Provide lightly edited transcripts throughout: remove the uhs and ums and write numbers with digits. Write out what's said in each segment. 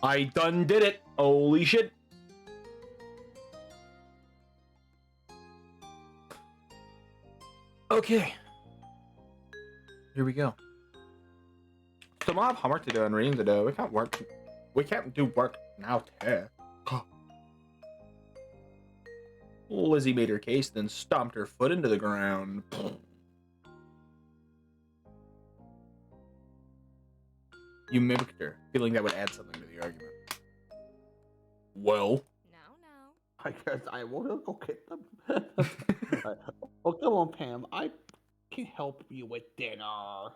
I done did it. Holy shit. Okay. Here we go. So I have homework to do and reading to do. We can't do work now, too. Lizzie made her case, then stomped her foot into the ground. You mimicked her, feeling that would add something to the argument. Well? No. I guess I will go get them. Oh, come on, Pam. I can help you with dinner.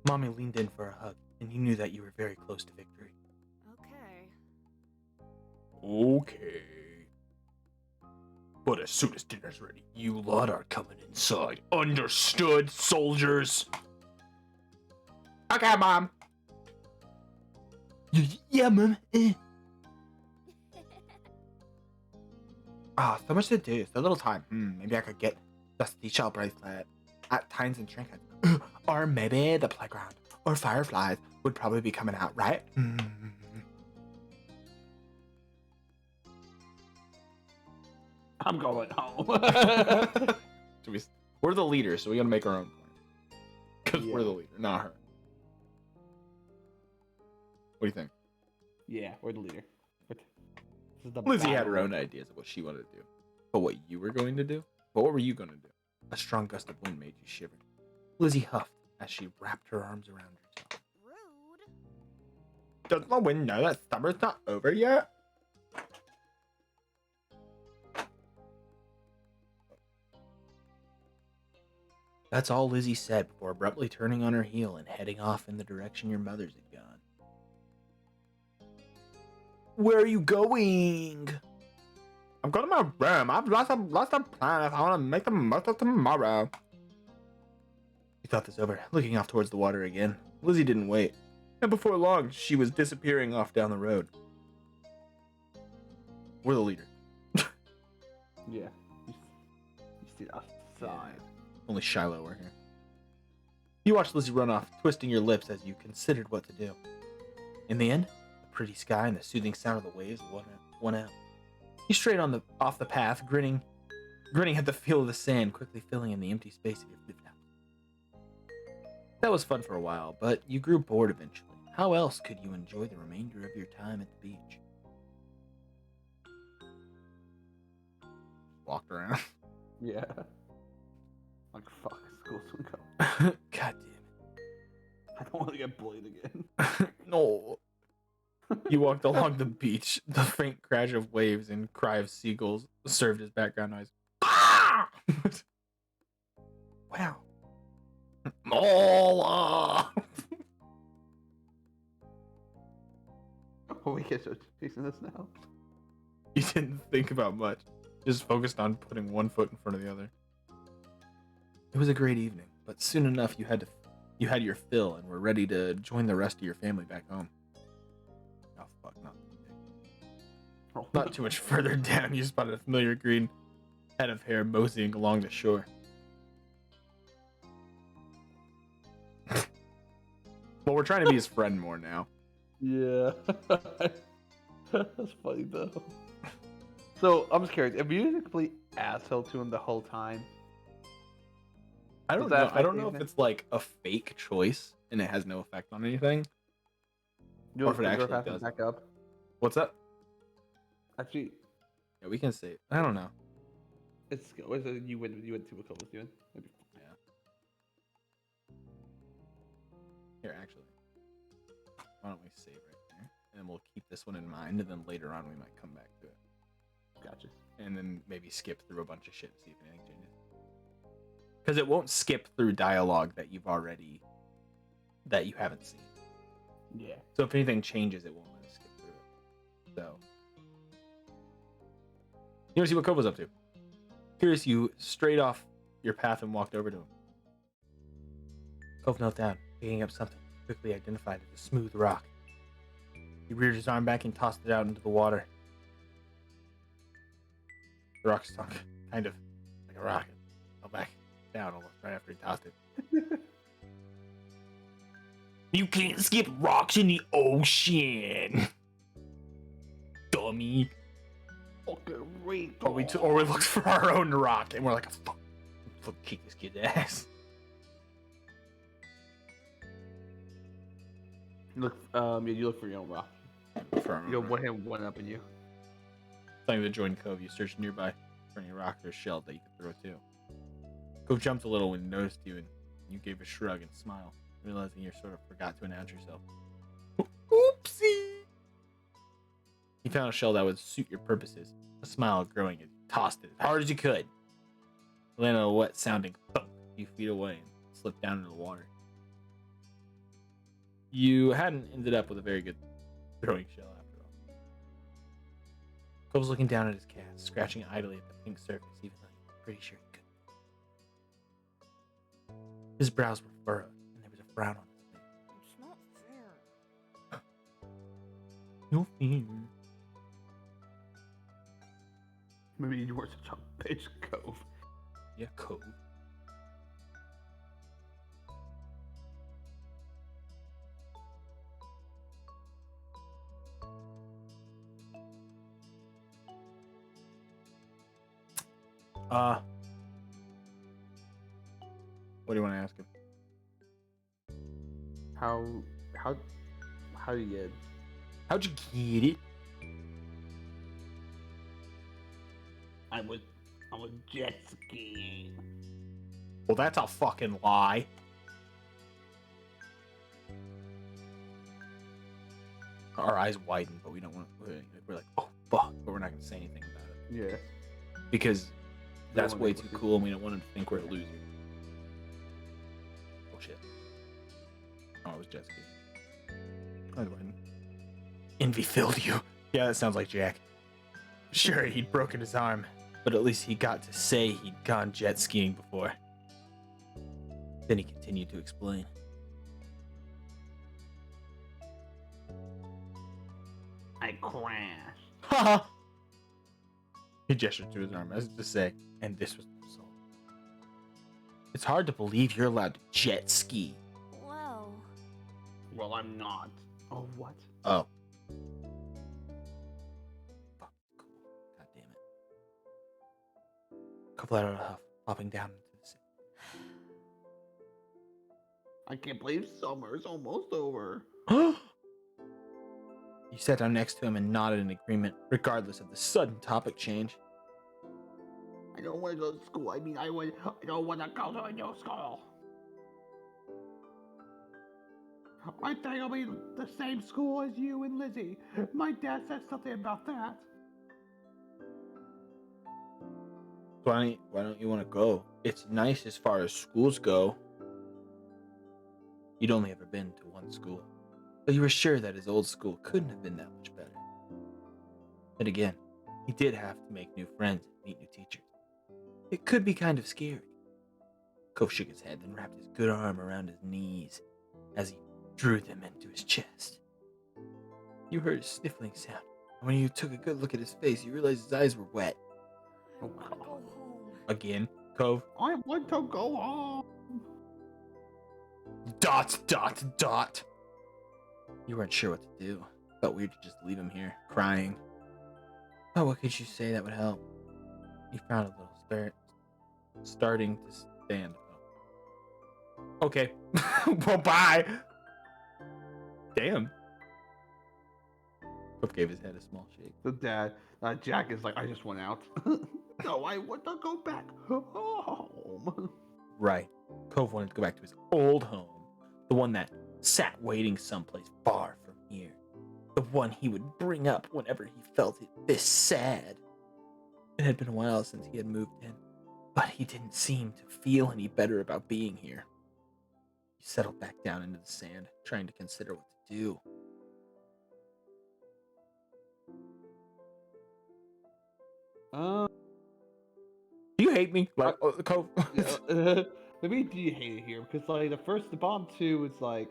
Mommy leaned in for a hug, and you knew that you were very close to victory. Okay. But as soon as dinner's ready, you lot are coming inside. Understood, soldiers? Okay, Mom. Yeah, Mom. So much to do. So little time. Maybe I could get the seashell bracelet at Tines and Trinkets. Or maybe the playground. Or fireflies would probably be coming out, right? I'm going home. We're the leaders, so we gotta make our own plan. Because we're the leader, not her. What do you think? Yeah, we're the leader. Lizzie had her own ideas of what she wanted to do. But what you were going to do? But what were you going to do? A strong gust of wind made you shiver. Lizzie huffed as she wrapped her arms around herself. Rude. Does the wind know that summer's not over yet? That's all Lizzie said before abruptly turning on her heel and heading off in the direction your mother's had gone. Where are you going? I'm going to my room. I've lost a plan. I want to make the most of tomorrow. You thought this over, looking off towards the water again. Lizzie didn't wait. And before long, she was disappearing off down the road. We're the leader. Yeah. You see outside. Yeah. Only Shiloh were here. You watched Lizzie run off, twisting your lips as you considered what to do. In the end, the pretty sky and the soothing sound of the waves won out. You strayed off the path, grinning at the feel of the sand quickly filling in the empty space of your flip house. That was fun for a while, but you grew bored eventually. How else could you enjoy the remainder of your time at the beach? Walked around. Yeah. Like, fuck, school's gonna go. God damn it. I don't want to get bullied again. No. You walked along the beach. The faint crash of waves and cry of seagulls served as background noise. Ah! Wow. Mola! Oh, we get so chasing this now. You didn't think about much. Just focused on putting one foot in front of the other. It was a great evening, but soon enough you had your fill and were ready to join the rest of your family back home. Oh fuck, not too much further down, you spotted a familiar green head of hair moseying along the shore. Well, we're trying to be his friend more now. Yeah. That's funny though. So I'm just curious, if you a complete asshole to him the whole time. I don't know. I don't know if it's like a fake choice and it has no effect on anything. You or if it actually does. back up. What's up? Actually, Yeah, we can say. I don't know. it's you win 2 Cove, Steven. Maybe. Yeah. Here, actually. Why don't we save right there? And then we'll keep this one in mind, and then later on we might come back to it. Gotcha. And then maybe skip through a bunch of shit and see if anything changes. Because it won't skip through dialogue that you haven't seen. Yeah. So if anything changes, it won't let us skip through it. So. You want to see what Cove was up to? Curious, you strayed off your path and walked over to him. Cove knelt down, picking up something quickly identified as a smooth rock. He reared his arm back and tossed it out into the water. The rock stunk, kind of like a rocket. Fell back down almost right after he tossed it. You can't skip rocks in the ocean. Dummy. Fucking read. Or we looked for our own rock and we're like, fuck, kick this kid's ass. Look, you look for your own rock. You got one hand, one up in you. Starting to join Cove, you search nearby for any rocks or shells that you could throw too. Cove jumped a little when he noticed you, and you gave a shrug and smile, realizing you sort of forgot to announce yourself. Oopsie! He found a shell that would suit your purposes. A smile growing as you tossed it as hard as you could. It landed on a wet sounding thump a few feet away and slipped down into the water. You hadn't ended up with a very good throwing shell after all. Cove was looking down at his cast, scratching idly at the pink surface, even though he was pretty sure he couldn't. His brows were furrowed, and there was a frown on his face. It's not fair. No fear. Maybe you were such a bitch, Cove. Yeah, Cove. What do you want to ask him? How do you get? How'd you get it? I was jet skiing. Well, that's a fucking lie. Our eyes widen, but we don't want to. We're like, oh fuck, but we're not gonna say anything about it Yeah. because that's Don't way want too to- cool, and we don't want him to think we're a loser. Oh shit. Oh, it was jet ski. Eyes widen. Envy filled you. Yeah, that sounds like Jack. Sure, he'd broken his arm, but at least he got to say he'd gone jet skiing before. Then he continued to explain. I crashed. Ha! He gestured to his arm as if to say, and this was the result. It's hard to believe you're allowed to jet ski. Well, Well, I'm not. Oh, what? Oh. Fuck, cool. God damn it. Couple out of a huff, hopping down into the sea. I can't believe summer's almost over. You sat down next to him and nodded in agreement, regardless of the sudden topic change. I don't want to go to school. I mean, I don't want to go to a new school. I think I'll be the same school as you and Lizzie. My dad said something about that. Why don't you want to go? It's nice as far as schools go. You'd only ever been to one school, but you were sure that his old school couldn't have been that much better. But again, he did have to make new friends and meet new teachers. It could be kind of scary. Cove shook his head, then wrapped his good arm around his knees as he drew them into his chest. You heard a sniffling sound, and when you took a good look at his face, you realized his eyes were wet. I Oh, want to God. go home. Again, Cove. I want to go home. ... You weren't sure what to do. Felt weird to just leave him here, crying. Oh, what could you say that would help? He frowned a little, starting to stand up. Okay. Well, bye. Damn. Cove gave his head a small shake. The dad, Jack is like, I just went out. No, I want to go back home. Right. Cove wanted to go back to his old home. The one that sat waiting someplace far from here. The one he would bring up whenever he felt it this sad. It had been a while since he had moved in, but he didn't seem to feel any better about being here. He settled back down into the sand, trying to consider what to do. Do you hate me? Like, Cove? Maybe do you hate it here? Because like the bomb 2 is like,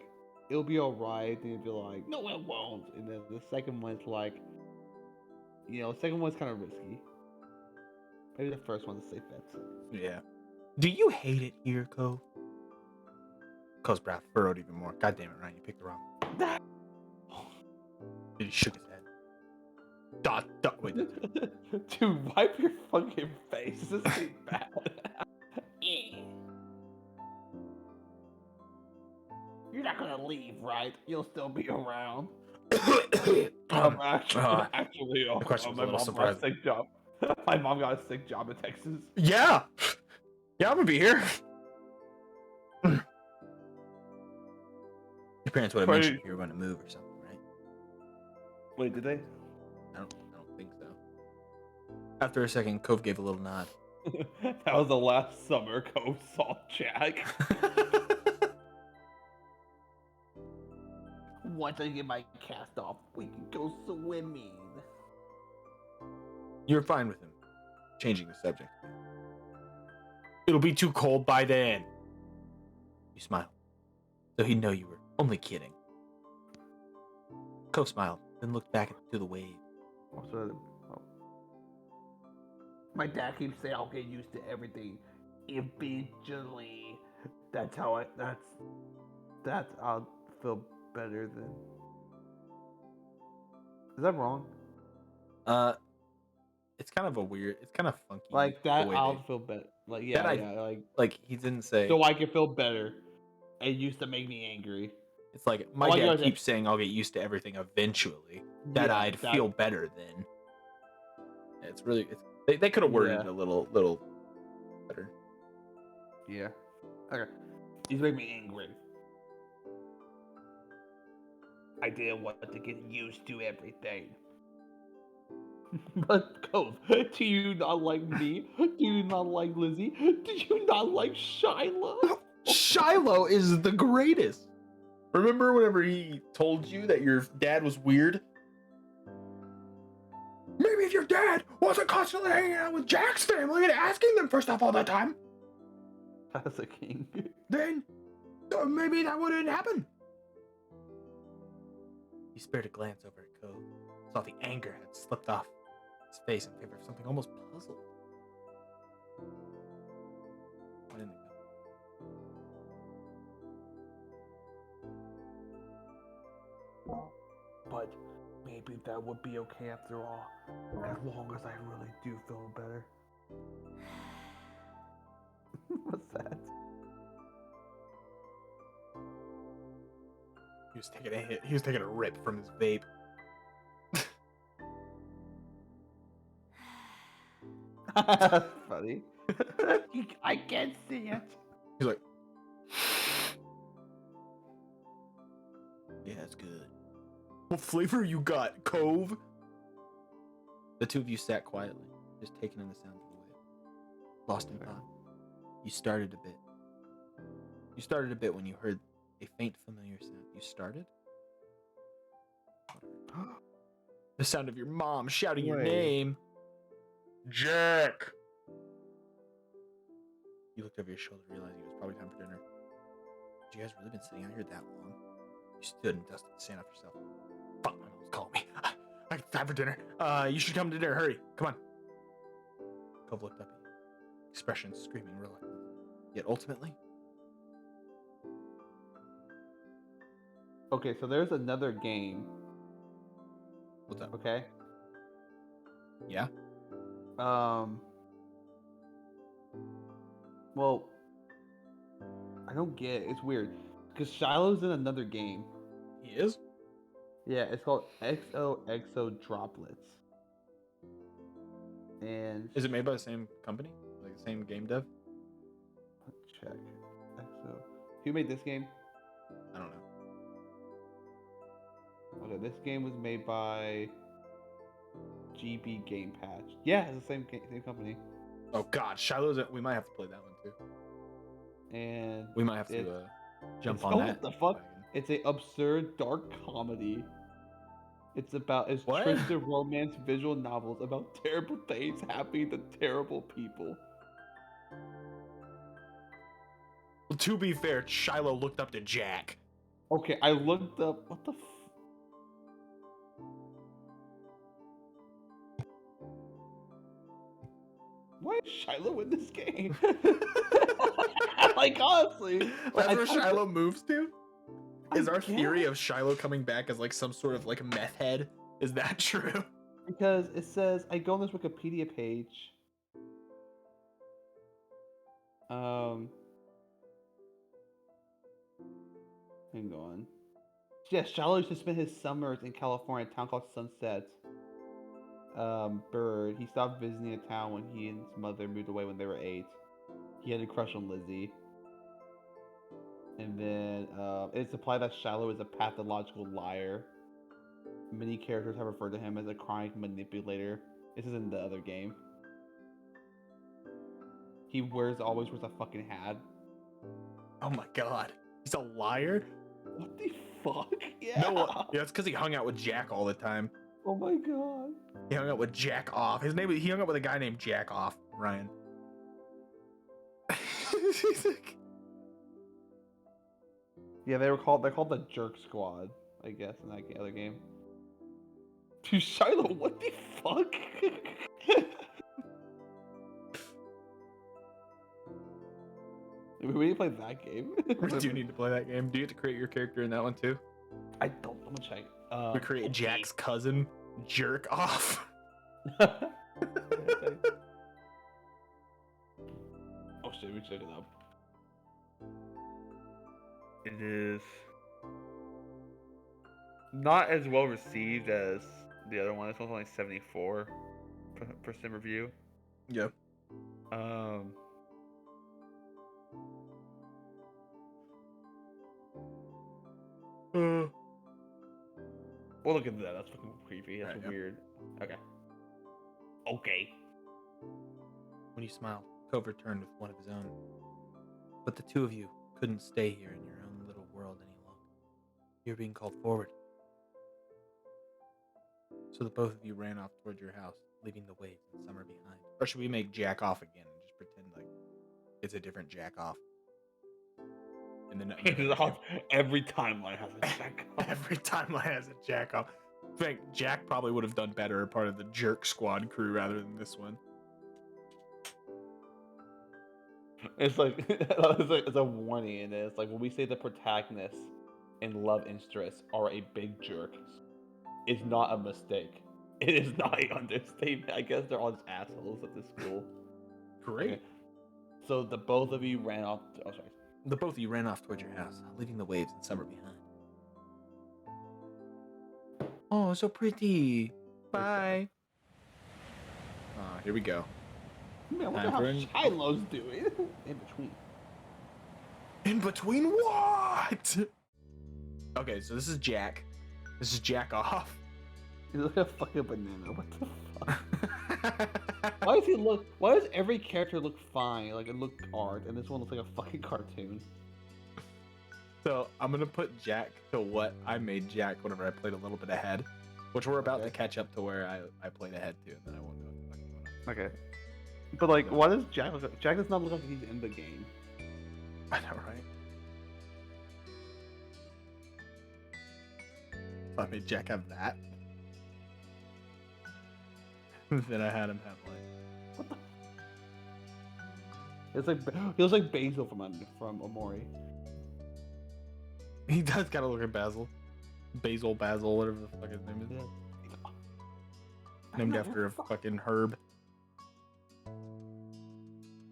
it'll be alright, and you'll be like, no it won't. And then the second one's like, the second one's kind of risky. Maybe the first one's a safe bet. Yeah. Do you hate it here, Cove? Cove's brow furrowed even more. God damn it, Ryan, you picked the wrong. Dude, he shook his head. Wait, Dude, wipe your fucking face. This ain't bad. You're not gonna leave, right? You'll still be around. Actually, the question was my a little mom got a surprising. sick job. My mom got a sick job in Texas. Yeah! Yeah, I'm gonna be here. Your parents would have mentioned if you were going to move or something, right? Wait, did they? I don't think so. After a second, Cove gave a little nod. That was the last summer Cove saw Jack. Once I get my cast off, we can go swimming. You're fine with him changing the subject. It'll be too cold by then. You smiled, so he'd know you were only kidding. Cove smiled, then looked back to the wave. My dad keeps saying I'll get used to everything eventually. That's how I'll feel better than. Is that wrong? It's kind of funky. Like that, I'll feel better. Like like he didn't say. So I can feel better. It used to make me angry. It's like my dad keeps saying I'll get used to everything eventually. That I'd feel better then. It's really they could have worded it a little better. Yeah. Okay. He's making me angry. I didn't want to get used to everything. But Cove, do you not like me? Do you not like Lizzie? Do you not like Shiloh? Shiloh is the greatest. Remember whenever he told you that your dad was weird? Maybe if your dad wasn't constantly hanging out with Jack's family and asking them for stuff all the time, as a king, then maybe that wouldn't happen. He spared a glance over at Cove, saw the anger had slipped off his face in favor of something almost puzzled. What in the But maybe that would be okay after all, as long as I really do feel better. What's that? He was taking a hit. He was taking a rip from his vape. That's funny. I can't see it. He's like, yeah, it's good. What flavor you got, Cove? The two of you sat quietly, just taking in the sound of the wave. Lost in thought. You started a bit when you heard a faint, familiar sound. You started? The sound of your mom shouting your name. Jack! You looked over your shoulder, realizing it was probably time for dinner. Had you guys really been sitting out here that long? You stood and dusted the sand off yourself. Fuck, my mom's calling me. I got time for dinner. You should come to dinner. Hurry. Come on. Cove looked up at you. Expression screaming reluctance. Yet ultimately... Okay, so there's another game. What's up? Okay. Yeah? Well, I don't get it. It's weird. Because Shiloh's in another game. He is? Yeah, it's called XOXO Droplets. And... Is it made by the same company? Like the same game dev? Let's check. XO... Who made this game? I don't know. Okay, this game was made by... GB Game Patch. Yeah, it's the same company. Oh god, Shiloh's... We might have to play that one too. And... We might have to jump on that. What the fuck? It's a absurd dark comedy. It's What? twisted romance visual novels about terrible things happening to terrible people. Well, to be fair, Shiloh looked up to Jack. Okay, I looked up... What the why is Shiloh in this game? Like honestly, That's I where kinda- Shiloh moves to? Is I our theory guess. of Shiloh coming back as like some sort of like meth head? Is that true? Because it says I go on this Wikipedia page. Hang on. Yeah, Shiloh used to spend his summers in California, a town called Sunset. Bird. He stopped visiting a town when he and his mother moved away when they were 8. He had a crush on Lizzie. And then it's implied that Shiloh is a pathological liar. Many characters have referred to him as a chronic manipulator. This is in the other game. He always wears a fucking hat. Oh my god. He's a liar? What the fuck? Yeah. No, yeah, it's because he hung out with Jack all the time. Oh my god. He hung out with Jack Off. He hung out with a guy named Jack Off, Ryan. He's like, Yeah, they're called the Jerk Squad, I guess, in that other game. Dude, Shiloh, what the fuck? We need to play that game. we do need to play that game. Do you have to create your character in that one too? I don't. I'm gonna check. We create okay. Jack's cousin, Jerk Off. Oh shit, we check it out. It is not as well received as the other one. This one's only 74% review. Yeah. We'll look at that. That's fucking creepy. That's Right, yeah. weird. Okay. Okay. When you smiled, Cove returned with one of his own. But the two of you couldn't stay here in your own little world any longer. You're being called forward. So the both of you ran off towards your house, leaving the waves and summer behind. Or should we make Jack Off again and just pretend like it's a different Jack Off? And then Every timeline has a Jack Off. every timeline has a Jack Off. I think Jack probably would have done better part of the Jerk Squad crew rather than this one. It's like it's a warning in it. It's like when we say the protagonists and love interests are a big jerk, it's not a mistake. It is not an understatement. I guess they're all just assholes at this school. Great. Okay. So the both of you ran off. Oh, sorry. The both of you ran off towards your house, leaving the waves and summer behind. Oh, so pretty. Bye. Here we go. Man, what Time the for hell Shiloh's doing in between? In between what? Okay, so this is Jack. This is Jack Off. He's like a fucking banana. What the fuck? Why does every character look fine? Like it look art, and this one looks like a fucking cartoon. So I'm gonna put Jack to what I made Jack whenever I played a little bit ahead, which we're about to catch up to where I played ahead to, and then I won't go into fucking one. Okay. But like, why does Jack look? Jack does not look like he's in the game. I know, right? So I made Jack have that. Then I had him have like. What the? It's like he looks like Basil from Amori. He does kind of look like Basil. Basil, whatever the fuck his name is. Yeah. Named after a fucking herb.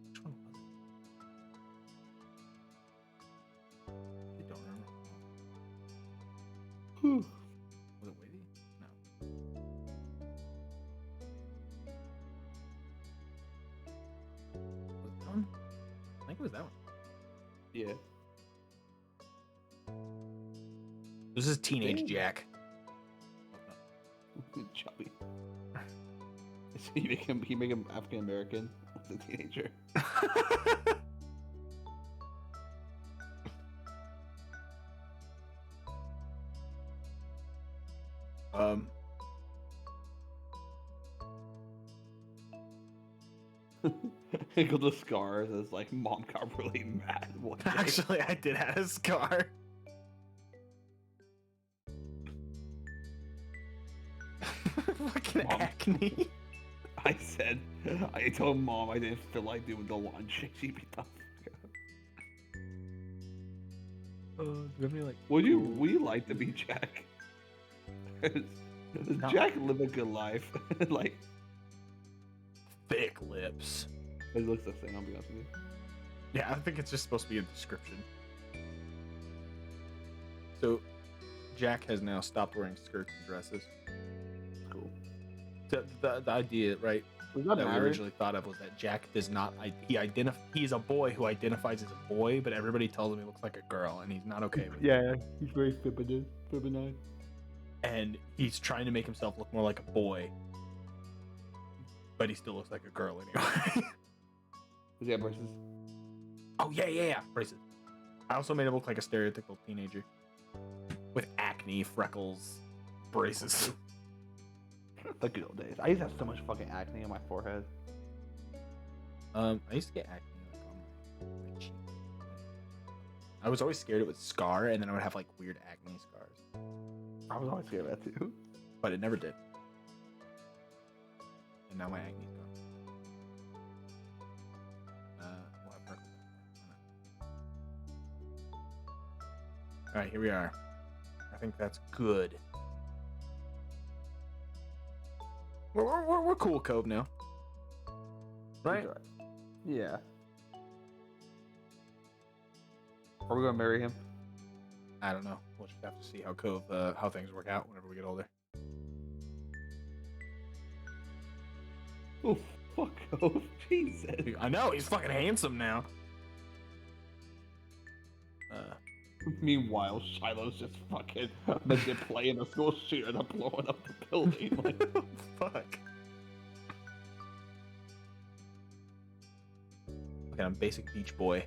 Which one was it? I don't remember. Whew. Was it Wavy? No. Was it that one? I think it was that one. Yeah. This is Teenage Damn. Jack. Chubby. He make him African American as a teenager. He got the scars as like mom got really mad one day. Actually, I did have a scar. Fucking Mom. acne. I said, I told Mom I didn't feel like doing the laundry. She'd be tough. Do you have any, like, Would you cool- like to be Jack? Does No. Jack live a good life? Like, thick lips? it looks the same, I'll be honest with you. Yeah, I think it's just supposed to be a description. So, Jack has now stopped wearing skirts and dresses. Cool. The idea, right, Does that that we matter? originally thought of was that Jack does not. He's a boy who identifies as a boy, but everybody tells him he looks like a girl, and he's not okay with it. Yeah, he's very feminine. And he's trying to make himself look more like a boy, but he still looks like a girl anyway. Does he have braces? Oh yeah, braces. I also made him look like a stereotypical teenager with acne, freckles, braces. The good old days. I used to have so much fucking acne on my forehead. I used to get acne like on my cheek. I was always scared it would scar, and then I would have like weird acne scars, I was always scared of that too. but it never did. And now my acne's gone. We'll have freckles. All right, here we are. I think that's good. We're cool, Cove, now. Right? Yeah. Are we gonna marry him? I don't know. We'll just have to see how how things work out whenever we get older. Oh, fuck off. Jesus. I know, he's fucking handsome now. Meanwhile, Shiloh's just fucking meant to play in a school shooter and blowing up the building. Like, Fuck. Okay, I'm basic beach boy.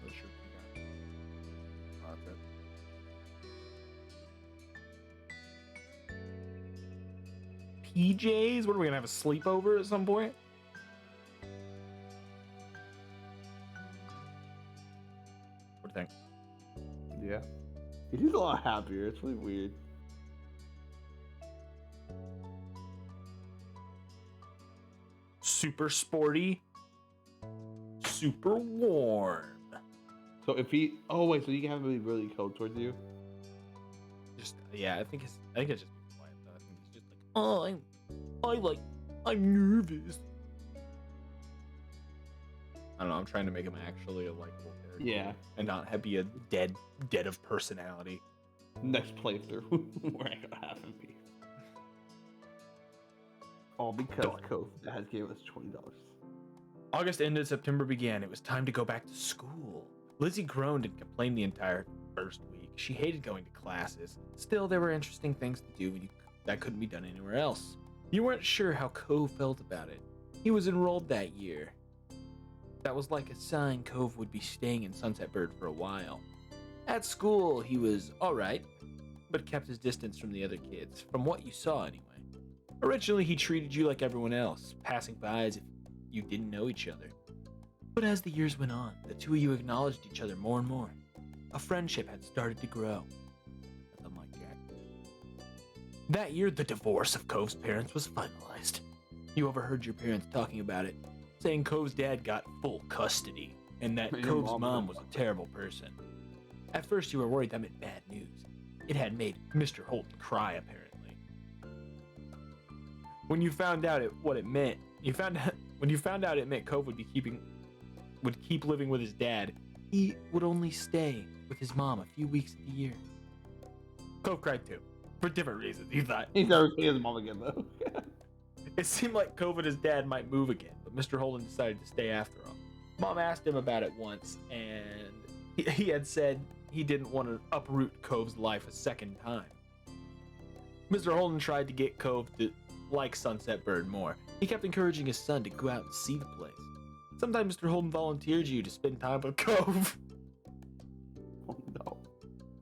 What shirt you got? Oh, that's it. PJs? What are we gonna have a sleepover at some point? What do you think? yeah. He seems a lot happier. It's really weird. Super sporty, super warm. So if he, oh wait, so you can have him be really cold towards you? Just yeah, I think it's just quiet though. I think he's just like, oh, I'm nervous. I don't know. I'm trying to make him actually a likable character. Yeah. And not be a dead of personality. Next playthrough, we're not gonna have him be. All because Cove has gave us $20. August ended, September began. It was time to go back to school. Lizzie groaned and complained the entire first week. She hated going to classes. Still, there were interesting things to do that couldn't be done anywhere else. You weren't sure how Cove felt about it. He was enrolled that year. That was like a sign Cove would be staying in Sunset Bird for a while. At school, he was alright, but kept his distance from the other kids, from what you saw anyway. Originally, he treated you like everyone else, passing by as if you didn't know each other. But as the years went on, the two of you acknowledged each other more and more. A friendship had started to grow. That's unlike Jack. That year, the divorce of Cove's parents was finalized. You overheard your parents talking about it, saying Cove's dad got full custody, and that Your Cove's mom mom was- was a terrible person. At first, you were worried that meant bad news. It had made Mr. Holton cry, apparently. When you found out what it meant, when you found out it meant Cove would keep living with his dad, he would only stay with his mom a few weeks of the year. Cove cried too, for different reasons. He thought He's never seen his mom again though. it seemed like Cove and his dad might move again, but Mr. Holden decided to stay after all. Mom asked him about it once, and he had said he didn't want to uproot Cove's life a second time. Mr. Holden tried to get Cove to like Sunset Bird more. He kept encouraging his son to go out and see the place. Sometimes Mr. Holden volunteered you to spend time with Cove, Oh no.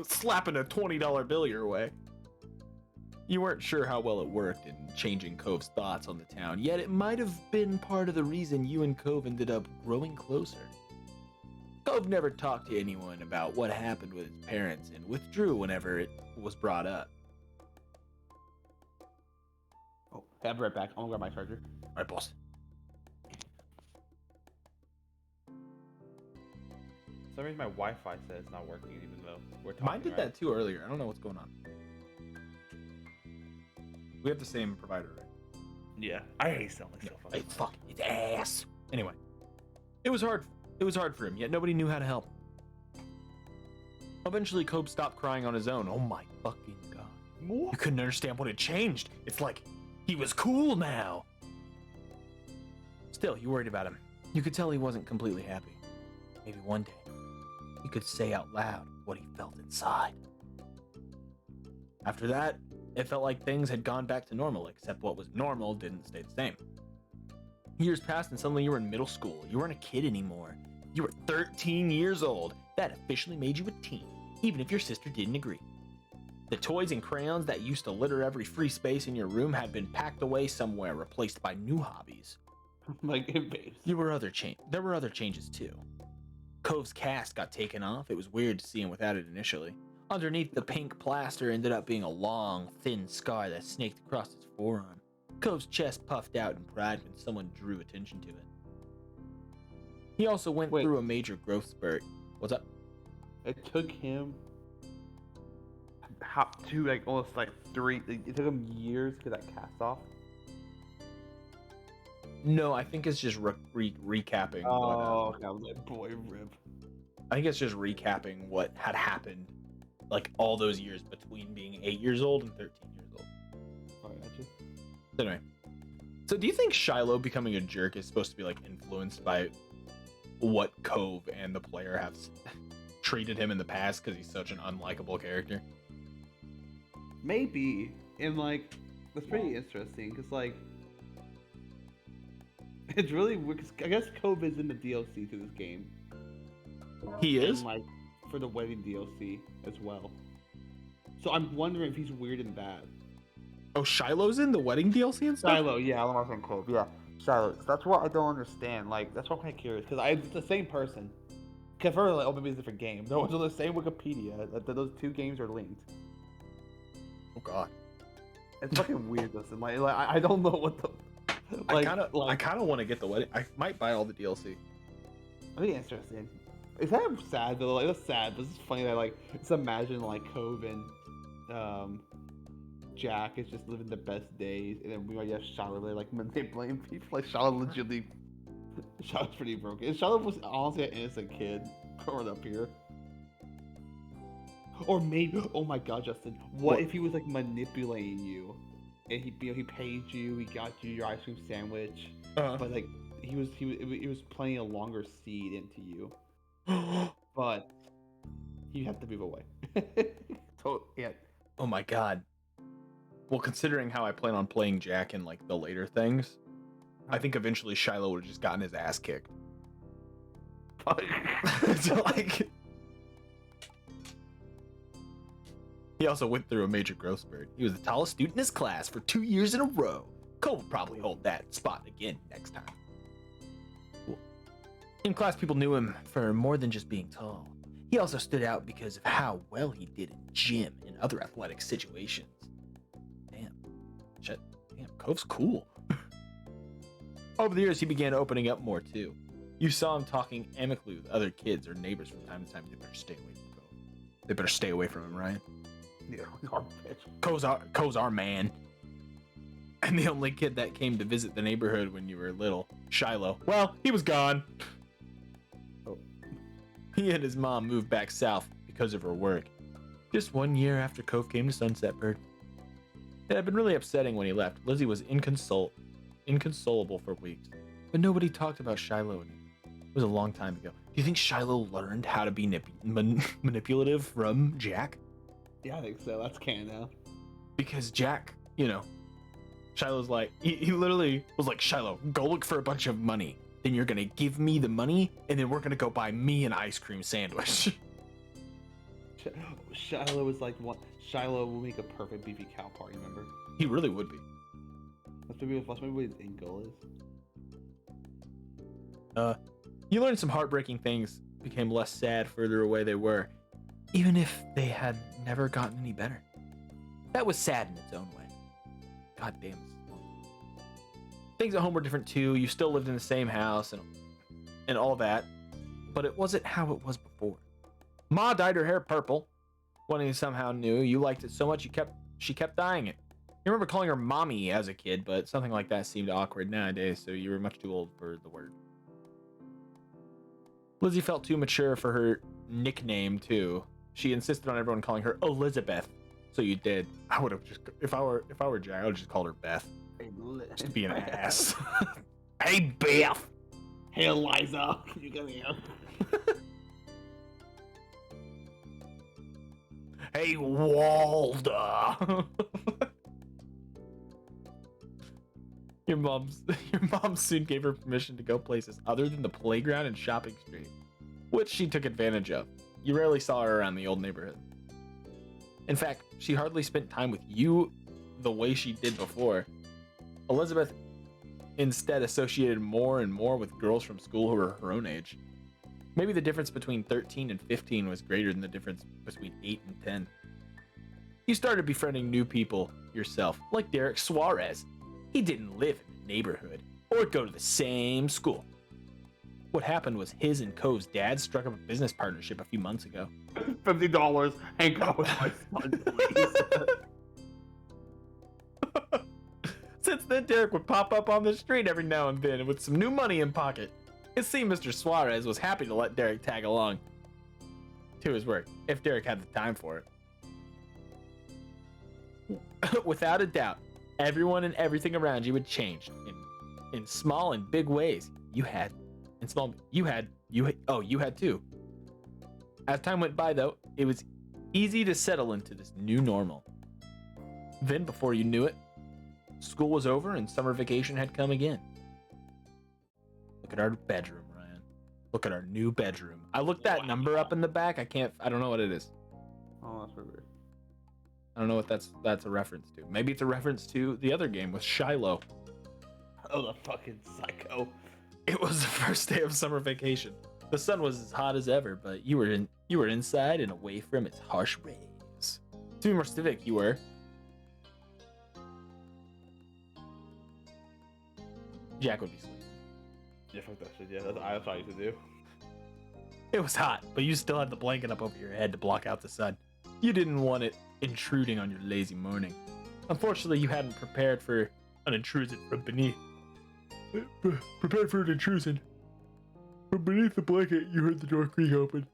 slapping a $20 bill your way. You weren't sure how well it worked in changing Cove's thoughts on the town, yet it might have been part of the reason you and Cove ended up growing closer. Cove never talked to anyone about what happened with his parents and withdrew whenever it was brought up. Okay, I'll be right back. I'm gonna grab my charger. All right, boss. For some reason, my Wi-Fi says it's not working, even though we're talking. Mine did that too earlier. I don't know what's going on. We have the same provider, right? Yeah, I hate selling myself. Hey, fuck his ass. Anyway, it was hard. It was hard for him, yet nobody knew how to help. Eventually, Cove stopped crying on his own. Oh my fucking god. You couldn't understand what had changed. It's like he was cool now. Still, you worried about him. You could tell he wasn't completely happy. Maybe one day, he could say out loud what he felt inside. After that, it felt like things had gone back to normal, except what was normal didn't stay the same. Years passed and suddenly you were in middle school. You weren't a kid anymore. You were 13 years old. That officially made you a teen, even if your sister didn't agree. The toys and crayons that used to litter every free space in your room had been packed away somewhere, replaced by new hobbies. Like in base. There were other changes too. Cove's cast got taken off. It was weird to see him without it initially. Underneath the pink plaster ended up being a long, thin scar that snaked across his forearm. Cove's chest puffed out in pride when someone drew attention to it. He also went through a major growth spurt. What's up? It took him almost like 3. It took him years to get that cast off. No, I think it's just recapping. Okay. I was like, boy, rip. I think it's just recapping what had happened, like all those years between being 8 years old and 13 years old. Oh, I got you. Anyway, so do you think Shiloh becoming a jerk is supposed to be like influenced by what Cove and the player have treated him in the past because he's such an unlikable character? Maybe. And like, that's pretty interesting because like, it's really weird. 'Cause I guess Cove is in the DLC to this game. He is? And like, for the wedding DLC as well. So I'm wondering if he's weird and bad. Oh, Shiloh's in the wedding DLC and stuff? Shiloh, yeah, I'm saying Cove, yeah. Shiloh. That's what I don't understand. Like, that's what I'm kind of curious because it's the same person. Because for like, oh, maybe it's a different game. No, it's on the same Wikipedia. That those two games are linked. Oh god. It's fucking weird. Listen, like I don't know what the. Like, I kind of want to get the wedding. I might buy all the DLC. I think it's interesting. It's kind of sad though. Like, it's sad, but it's funny that like just imagine like Cove and Jack is just living the best days, and then we might have Charlotte there, like manipulating people. Like Charlotte legitimately, Charlotte's pretty broken. And Charlotte was honestly an innocent kid growing up here. Or maybe, oh my god, Justin, what if he was like manipulating you, and he paid you, he got you your ice cream sandwich, but like he was planting a longer seed into you, but you have to move away. So yeah. Oh my god. Well, considering how I plan on playing Jack in like the later things, I think eventually Shiloh would have just gotten his ass kicked. So, like, he also went through a major growth spurt. He was the tallest student in his class for 2 years in a row. Cole will probably hold that spot again next time. Cool. In class, people knew him for more than just being tall. He also stood out because of how well he did in gym and other athletic situations. Damn, Cove's cool. Over the years, he began opening up more too. You saw him talking amicably with other kids or neighbors from time to time. They better stay away from Cove. They better stay away from him, Ryan. Yeah, our bitch. Cove's our man. And the only kid that came to visit the neighborhood when you were little, Shiloh. Well, he was gone. Oh. He and his mom moved back south because of her work. Just 1 year after Cove came to Sunset Bird. It had been really upsetting when he left. Lizzie was inconsolable for weeks. But nobody talked about Shiloh anymore. It was a long time ago. Do you think Shiloh learned how to be manipulative from Jack? Yeah, I think so. That's canon now. Because Jack, Shiloh's like, he literally was like, Shiloh, go look for a bunch of money. Then you're gonna give me the money, and then we're gonna go buy me an ice cream sandwich. Shiloh was like, what? Shiloh will make a perfect beefy cow party, remember? He really would be. That's maybe what his end goal is. You learned some heartbreaking things, became less sad further away they were, even if they had never gotten any better. That was sad in its own way. God damn. Things at home were different too. You still lived in the same house and all that, but it wasn't how it was before. Ma dyed her hair purple, when you somehow knew you liked it so much she kept dyeing it. You remember calling her mommy as a kid, but something like that seemed awkward nowadays, so you were much too old for the word. Lizzie felt too mature for her nickname too. She insisted on everyone calling her Elizabeth, so you did. I would have just, if I were Jack, I would just call her Beth. Just to be an ass. Hey Beth. Hey Eliza, can you come here? Hey Walda. Your mom soon gave her permission to go places other than the playground and shopping street, which she took advantage of. You rarely saw her around the old neighborhood. In fact, she hardly spent time with you the way she did before. Elizabeth instead associated more and more with girls from school who were her own age. Maybe the difference between 13 and 15 was greater than the difference between 8 and 10. You started befriending new people yourself, like Derek Suarez. He didn't live in the neighborhood or go to the same school. What happened was his and Cove's dad struck up a business partnership a few months ago. $50. Hang out with my son, please. Since then, Derek would pop up on the street every now and then with some new money in pocket. It seemed Mr. Suarez was happy to let Derek tag along to his work, if Derek had the time for it. Without a doubt, everyone and everything around you had changed in small and big ways. You had too. As time went by, though, it was easy to settle into this new normal. Then, before you knew it, school was over and summer vacation had come again. Look at our bedroom, Ryan. Look at our new bedroom. I looked that number up in the back. I don't know what it is. Oh, that's weird. I don't know what that's a reference to. Maybe it's a reference to the other game with Shiloh. Oh, the fucking psycho. It was the first day of summer vacation. The sun was as hot as ever, but you were inside and away from its harsh rays. To be more specific, you were. Jack would be sleeping. Yeah, fuck that shit. Yeah, that's what I used to do. It was hot, but you still had the blanket up over your head to block out the sun. You didn't want it intruding on your lazy morning. Unfortunately, you hadn't prepared for an intrusion from beneath. Prepared for an intrusion. From beneath the blanket, you heard the door creak open.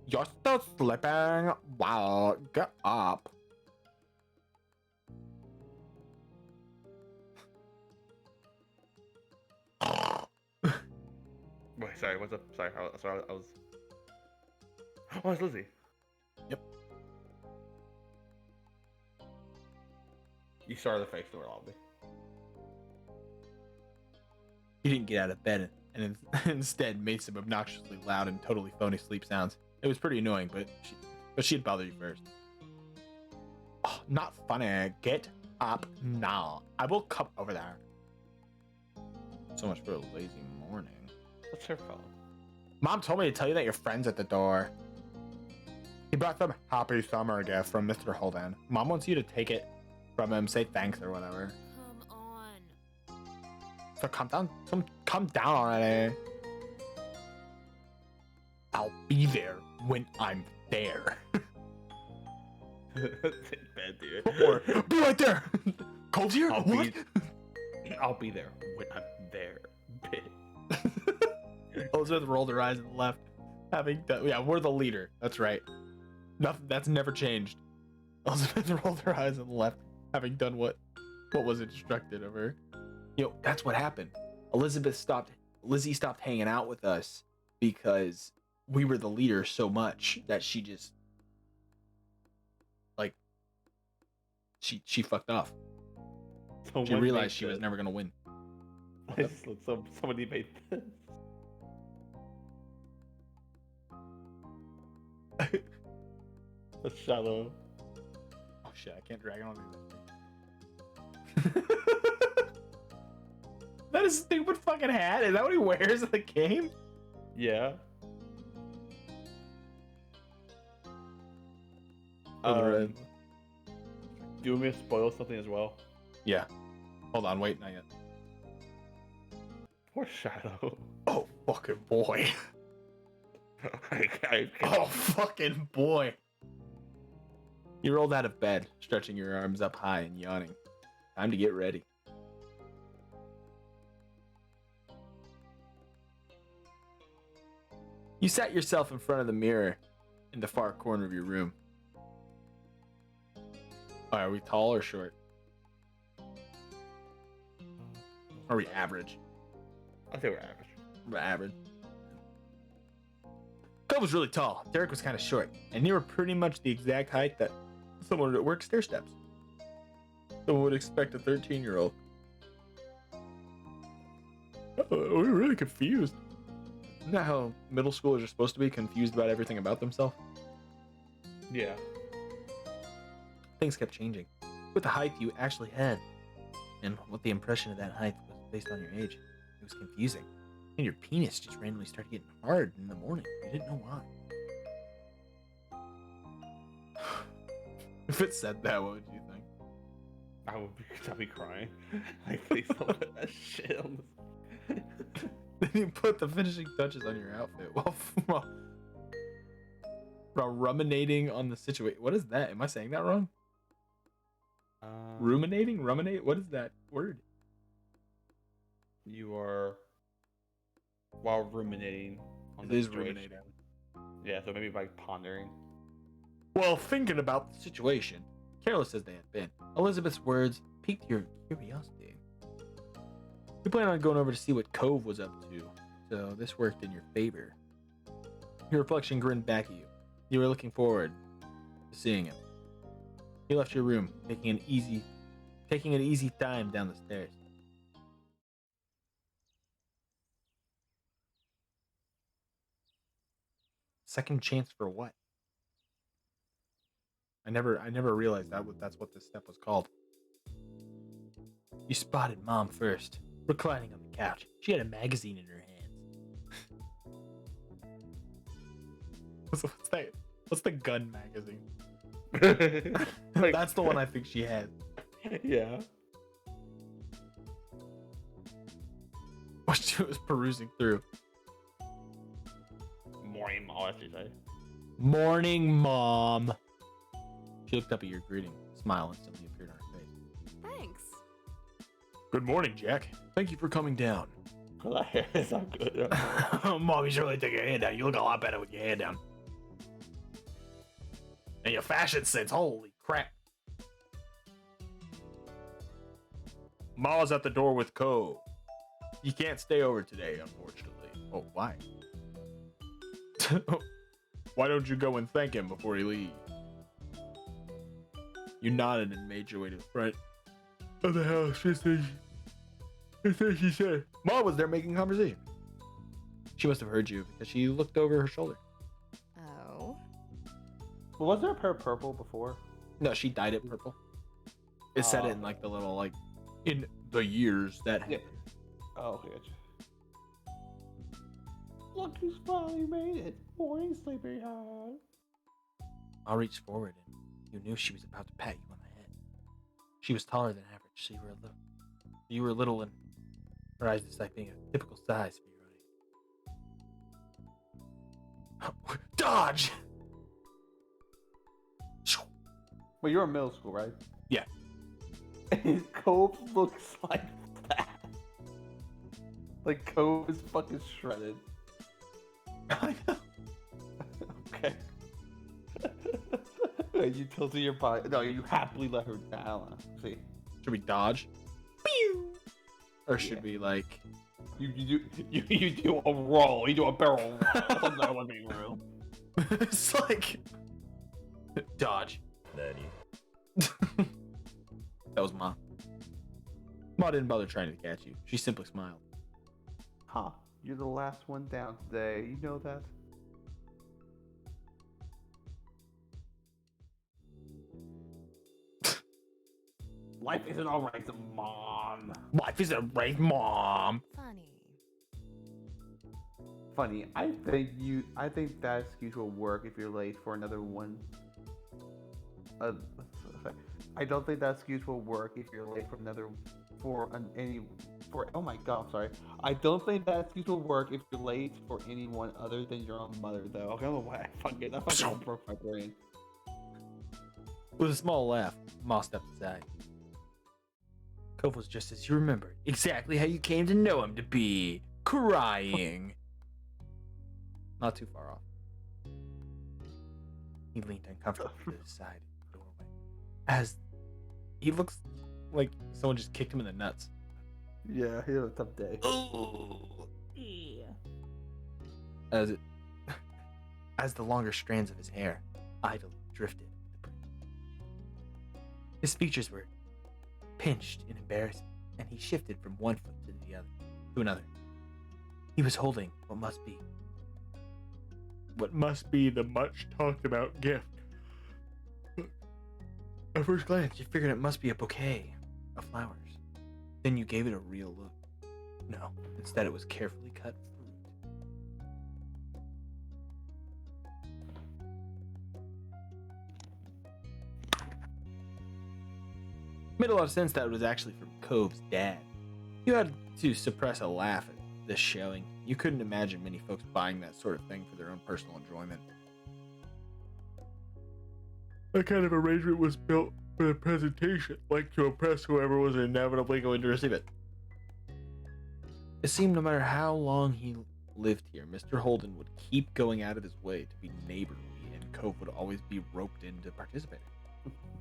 You're still sleeping? Wow, get up. Wait, sorry, what's up? Sorry, I was. Oh, it's Lizzie. Yep. You started the face door, obviously. You didn't get out of bed and instead made some obnoxiously loud and totally phony sleep sounds. It was pretty annoying, but she'd bother you first. Oh, not funny. Get up now. I will come over there. So much for a lazy morning. What's her phone? Mom told me to tell you that your friend's at the door. He brought some happy summer gift from Mr. Holden. Mom wants you to take it from him, say thanks or whatever. Come on. So come down already. I'll be there when I'm there. Bad dude. Or be right there. Cold here? What? I'll be there when I'm there, bitch. Elizabeth rolled her eyes and left. Having done, yeah, we're the leader. That's right. Nothing. That's never changed. Elizabeth rolled her eyes and left, having done what was instructed of her. That's what happened. Lizzie stopped hanging out with us because we were the leader so much that she just she fucked off. She realized she was never gonna win. I just looked, somebody made this. That's shallow. Oh shit! I can't drag on this. That is a stupid fucking hat. Is that what he wears in the game? Yeah. Oh, Do you want me to spoil something as well? Yeah. Hold on, wait, not yet. Poor Shadow. Oh, fucking boy. Oh, fucking boy. You rolled out of bed, stretching your arms up high and yawning. Time to get ready. You sat yourself in front of the mirror in the far corner of your room. Are we tall or short? Are we average? I think we're average. We're average. Cove was really tall. Derek was kind of short, and you were pretty much the exact height that someone at work stair steps. Someone would expect a 13-year-old. We were really confused. Isn't that how middle schoolers are supposed to be, confused about everything about themselves? Yeah. Things kept changing. With the height you actually had, and what the impression of that height was based on your age. It was confusing. And your penis just randomly started getting hard in the morning. You didn't know why. If it said that, what would you think? I'd be crying. Like, please don't put that shit on this. Then you put the finishing touches on your outfit while ruminating on the situation. What is that? Am I saying that wrong? Ruminating? Ruminate? What is that word? You are while ruminating on It the is situation. ruminating. Yeah, so maybe like pondering. Well, thinking about the situation, careless as they had been, Elizabeth's words piqued your curiosity. You planned on going over to see what Cove was up to, so this worked in your favor. Your reflection grinned back at you. You were looking forward to seeing him. You left your room, taking an easy time down the stairs. Second chance for what? I never realized that's what this step was called. You spotted Mom first, reclining on the couch. She had a magazine in her hands. What's that? What's the gun magazine? Like- That's the one I think she had. Yeah. What she was perusing through. Morning, Mom, as you say. Morning, Mom. She looked up at your greeting. A smile instantly appeared on her face. Thanks. Good morning, Jack. Thank you for coming down. That hair is not good. Mom, you should really take your hand down. You look a lot better with your hand down. And your fashion sense, holy crap. Ma's at the door with Cove. You can't stay over today, unfortunately. Oh, why? Why don't you go and thank him before he leaves? You nodded and made your way to the front of the house. She said. Mom was there making conversation. She must have heard you because she looked over her shoulder. Oh. Well, was there a pair of purple before? No, she dyed it purple. It said it in like the little like in the years that happened. Oh, okay, gotcha. Look who's finally made it. Morning, sleepyhead. I reached forward and you knew she was about to pat you on the head. She was taller than average, so you were little and her eyes despite being a typical size for your own age. Dodge! Well, you're in middle school, right? Yeah. And Cove looks like that. Like Cove is fucking shredded. I know. Okay. You tilted your body. No, you happily let her down. See, Should we dodge? Pew! Or should we like you do a roll. You do a barrel roll on the living room. it's like dodge. That was Ma. Ma didn't bother trying to catch you. She simply smiled. Huh? You're the last one down today. You know that? Life isn't alright, Mom. Life is a right, Mom. Funny. Funny. I think that excuse will work if you're late for another one. I don't think that excuse will work if you're late for another oh my god, I'm sorry. I don't think that excuse will work if you're late for anyone other than your own mother, though. I don't know why I fucking broke my brain. With a small laugh, Ma stepped aside. Cove was just as you remembered, exactly how you came to know him to be, crying. Not too far off. He leaned uncomfortably to the side of the doorway, as he looks like someone just kicked him in the nuts. Yeah, he had a tough day. Yeah. As the longer strands of his hair idly drifted. His features were pinched in embarrassment, and he shifted from one foot to another. He was holding what must be the much talked about gift. At first glance, you figured it must be a bouquet of flowers. Then you gave it a real look. No, instead it was carefully cut fruit. Made a lot of sense that it was actually from Cove's dad. You had to suppress a laugh at this showing. You couldn't imagine many folks buying that sort of thing for their own personal enjoyment. That kind of arrangement was built for the presentation, like to impress whoever was inevitably going to receive it. It seemed no matter how long he lived here, Mr. Holden would keep going out of his way to be neighborly, and Cove would always be roped into participating.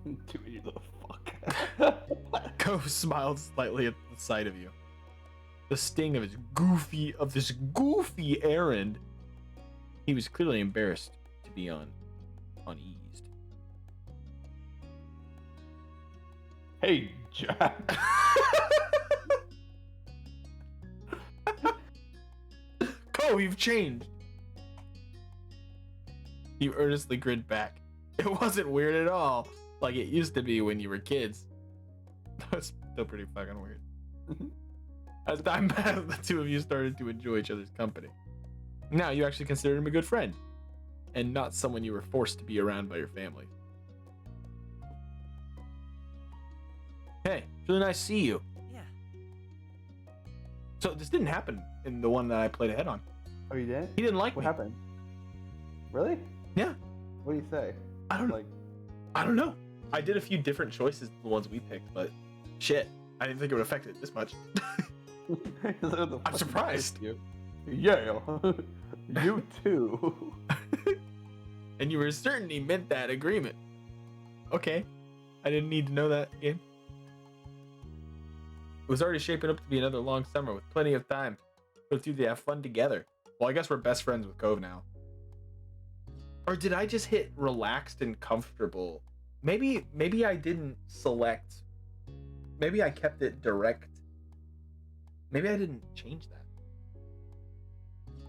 Dude, you little fuck. Cove smiled slightly at the sight of you. The sting of this goofy errand. He was clearly embarrassed to be uneased. Hey, Jack. Cove, you've changed. You earnestly grinned back. It wasn't weird at all, like it used to be when you were kids. That's still pretty fucking weird. As time passed, the two of you started to enjoy each other's company. Now you actually considered him a good friend, and not someone you were forced to be around by your family. Hey, it's really nice to see you. Yeah. So this didn't happen in the one that I played ahead on. Oh, you did? He didn't like What me. happened? Really? Yeah. What do you say? I don't Like, I don't know. I did a few different choices than the ones we picked, but shit, I didn't think it would affect it this much. I'm surprised. Yeah, you too. And you were certain he meant that agreement. Okay. I didn't need to know that game. It was already shaping up to be another long summer with plenty of time for the two to have fun together. Well, I guess we're best friends with Cove now. Or did I just hit relaxed and comfortable? Maybe I didn't select. Maybe I kept it direct. Maybe I didn't change that.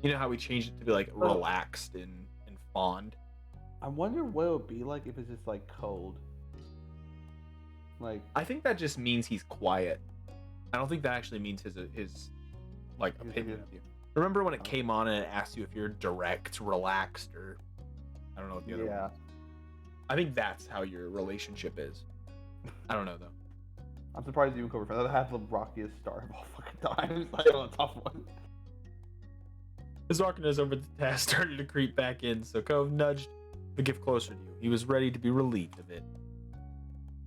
You know how we changed it to be like relaxed and fond? I wonder what it would be like if it's just like cold. Like, I think that just means he's quiet. I don't think that actually means his like opinion of you. Remember when it came on and it asked you if you're direct, relaxed, or I don't know what the other one was. I think that's how your relationship is. I don't know though. I'm surprised you even covered for that. That's the rockiest start of all fucking time. It's like a tough one. His awkwardness over the task started to creep back in, so Cove nudged the gift closer to you. He was ready to be relieved of it.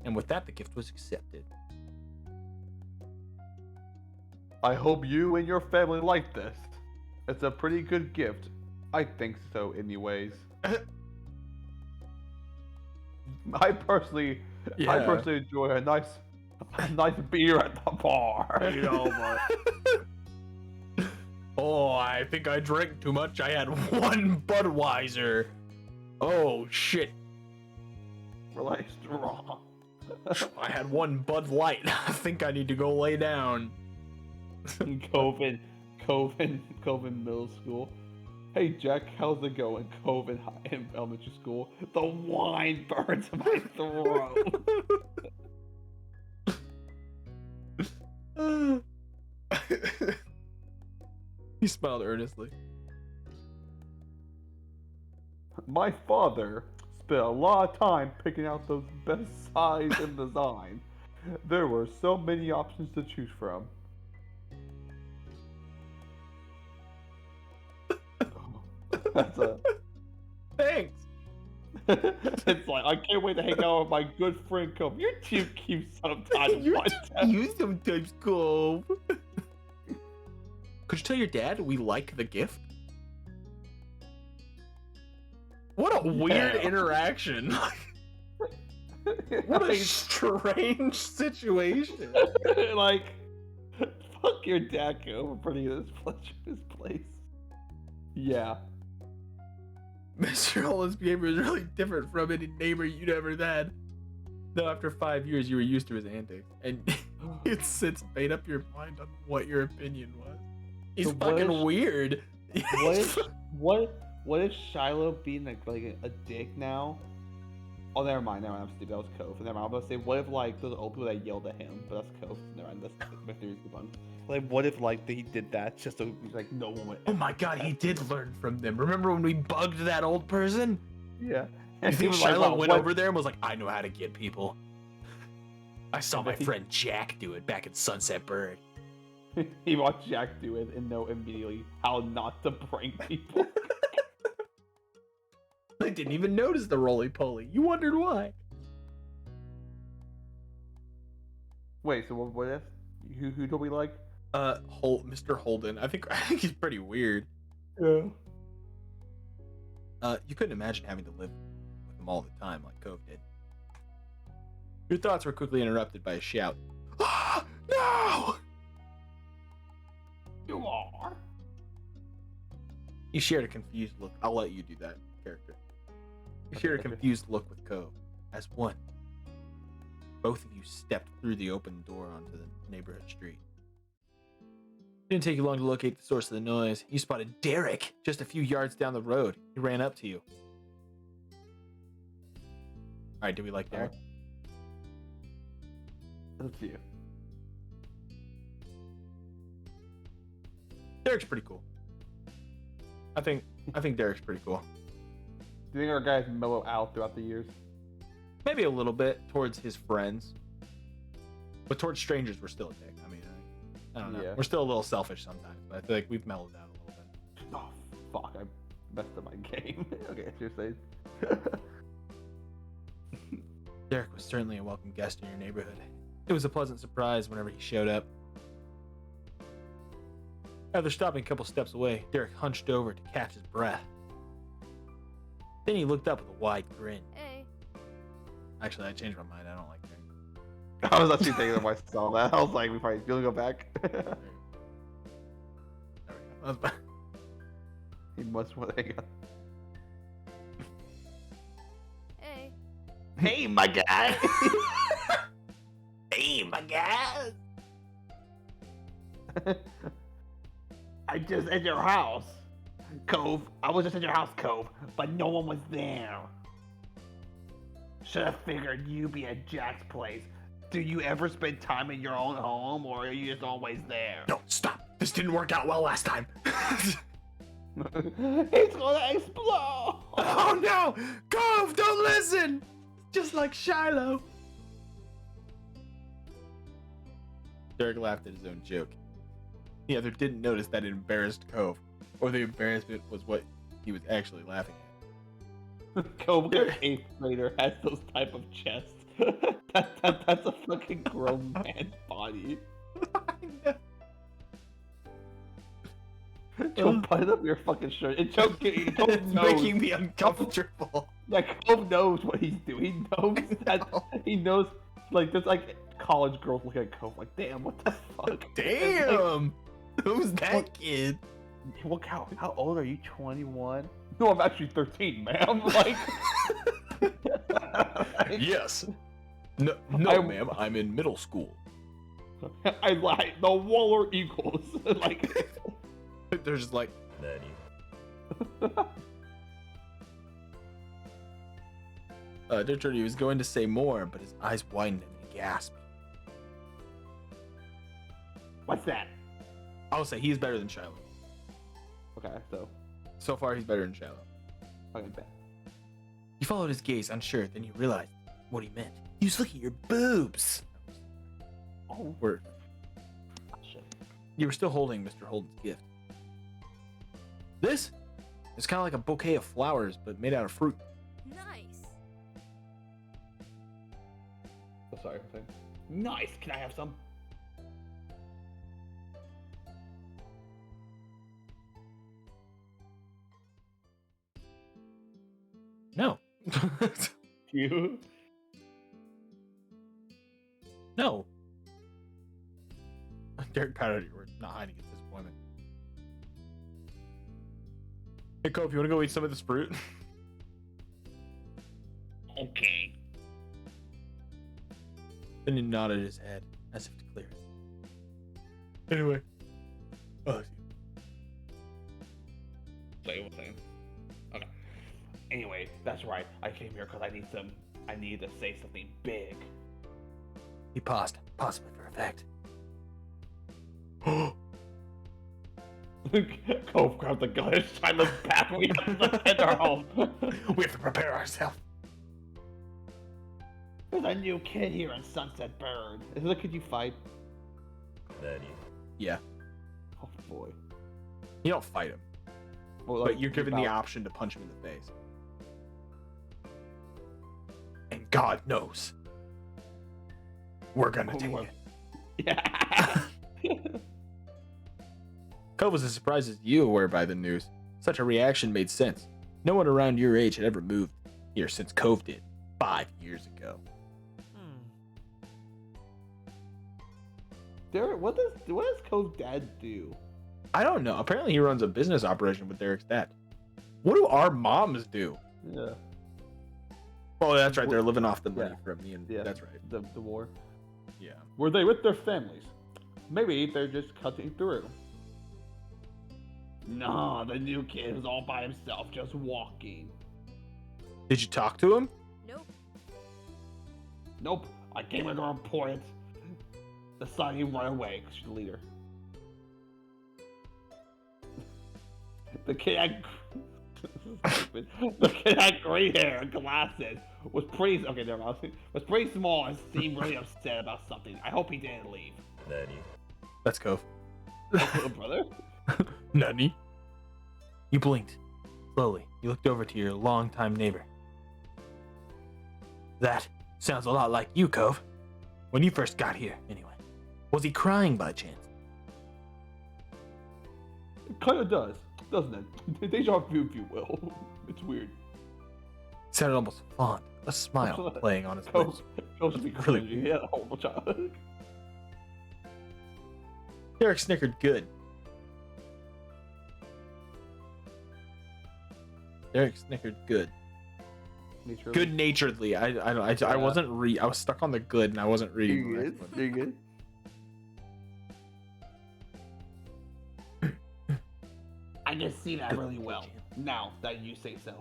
And with that, the gift was accepted. I hope you and your family like this. It's a pretty good gift. I think so, anyways. I personally enjoy a nice beer at the bar. You know, but Oh, I think I drank too much. I had one Budweiser. Oh, shit. really strong. I had one Bud Light. I think I need to go lay down. Cove in middle school. Hey Jack, how's it going? Cove in elementary school. The wine burns my throat. He smiled earnestly. My father spent a lot of time picking out those best size and design. There were so many options to choose from. That's a. Thanks. It's like I can't wait to hang out with my good friend Cove. You're too cute sometimes. You're What too the- cute sometimes, Cove. Could you tell your dad we like the gift? What a weird Yeah. interaction. What a Like, strange situation. like, fuck your dad, Cove, for putting this place. Yeah. Mr. Holland's behavior is really different from any neighbor you'd ever had. Though after 5 years, you were used to his antics, and it's since made up your mind on what your opinion was. He's So what fucking if- weird. What if Shiloh being like a dick now? Oh, never mind. I'm stupid. That was Cove. Never mind. I'm gonna say, what if like those old people that yelled at him? But that's Cove. Never mind. That's my theory's debunked. Like, what if like he did that just so like no one would? Oh my god, he did learn from them. Remember when we bugged that old person? Yeah. You he think was like, Shiloh "Wow, went what-" over there and was like, I know how to get people. I saw And my then he- friend Jack do it back in Sunset Bird. He watched Jack do it and know immediately how not to prank people. I didn't even notice the roly-poly. You wondered why. Wait, so what if? Who do we like? Mr. Holden. I think he's pretty weird. Yeah. You couldn't imagine having to live with him all the time like Cove did. Your thoughts were quickly interrupted by a shout. Ah, no! You are. You shared a confused look. I'll let you do that, character. You shared a confused look with Cove. As one, both of you stepped through the open door onto the neighborhood street. It didn't take you long to locate the source of the noise. You spotted Derek just a few yards down the road. He ran up to you. All right, do we like Derek? Let's see. Derek's pretty cool. I think Derek's pretty cool. Do you think our guys mellow out throughout the years? Maybe a little bit towards his friends, but towards strangers, we're still a dick. I mean, I don't know. Yeah. We're still a little selfish sometimes, but I feel like we've mellowed out a little bit. Oh, fuck. I messed up my game. Okay, seriously. Derek was certainly a welcome guest in your neighborhood. It was a pleasant surprise whenever he showed up. After stopping a couple steps away, Derek hunched over to catch his breath. Then he looked up with a wide grin. Hey. Actually, I changed my mind. I don't like Derek. I was actually thinking of myself that. I was like, we probably gonna go back. There we go. That was bad. He must want to. Hey. Hey, my guy. Hey, my guy. I just at your house, Cove. I was just at your house, Cove, but no one was there. Should have figured you'd be at Jack's place. Do you ever spend time in your own home, or are you just always there? No, stop. This didn't work out well last time. It's gonna explode! Oh no! Cove, don't listen! Just like Shiloh. Derek laughed at his own joke. He either didn't notice that it embarrassed Cove, or the embarrassment was what he was actually laughing at. Cove, an 8th grader, has those type of chests. That's a fucking grown man's body. Joe, button up your fucking shirt. And Joe, Cove It's knows. making me uncomfortable. Like, Cove knows what he's doing. He knows that. He knows, like, there's like college girls looking at Cove like, damn, what the fuck? Damn! Who's that What? kid? Look, how old are you? 21? No, I'm actually 13, ma'am. Like, Yes. No, ma'am. I'm in middle school. I lied. The Waller Eagles. Like, They're just like, Richard, he was going to say more, but his eyes widened and he gasped. what's that? I'll say he's better than Shiloh. Okay, So far, he's better than Shiloh. okay, bet. You followed his gaze, unsure, then you realized what he meant. He was looking at your boobs. Oh, Where shit. you were still holding Mr. Holden's gift. This is kind of like a bouquet of flowers, but made out of fruit. Nice. Oh, sorry. I'm saying. Nice. Can I have some? No. You? No. Derek pouted you were not hiding his disappointment. Hey, Cove, you want to go eat some of this fruit? Okay. Then he nodded his head, as if to clear it. Anyway. Oh, Say one thing. Okay. Anyway, that's right. I came here because I need to say something big. he paused, possibly for effect. Cove grabbed the gun and tried to back. We have to defend our home. We have to prepare ourselves. There's a new kid here in Sunset Bird. Is it a kid you fight? Yeah. Oh boy. You don't fight him, Well, but you're given the about- option to punch him in the face. And God knows, we're gonna take it. Yeah. Cove was as surprised as you were by the news. Such a reaction made sense. No one around your age had ever moved here since Cove did 5 years ago. Derek, what does Cove's dad do? I don't know. Apparently, he runs a business operation with Derek's dad. What do our moms do? Yeah. Oh, that's right. They're living off the money Yeah. from me, and Yeah. that's right. The war. Yeah. Were they with their families? Maybe they're just cutting through. Nah, the new kid was all by himself, just walking. Did you talk to him? Nope. Nope, I came here to report it. Decided he run away because she's the leader. The kid had the kid had gray hair and glasses. Was pretty okay. Never mind. Was pretty small and seemed really upset about something. I hope he didn't leave. Let's go. Little brother. Nani? You blinked. Slowly, you looked over to your longtime neighbor. That sounds a lot like you, Cove. When you first got here, anyway. Was he crying by chance? It kind of does, doesn't it? Deja vu, if you will. It's weird. Sounded almost fond, a smile playing on his Cove, lips. Cove should be Really cringy. He had a horrible childhood. Derek snickered good. Derek snickered good. Good naturedly. I wasn't I was stuck on the good and I wasn't reading. the next one. You're good. I can see that really well now that you say so.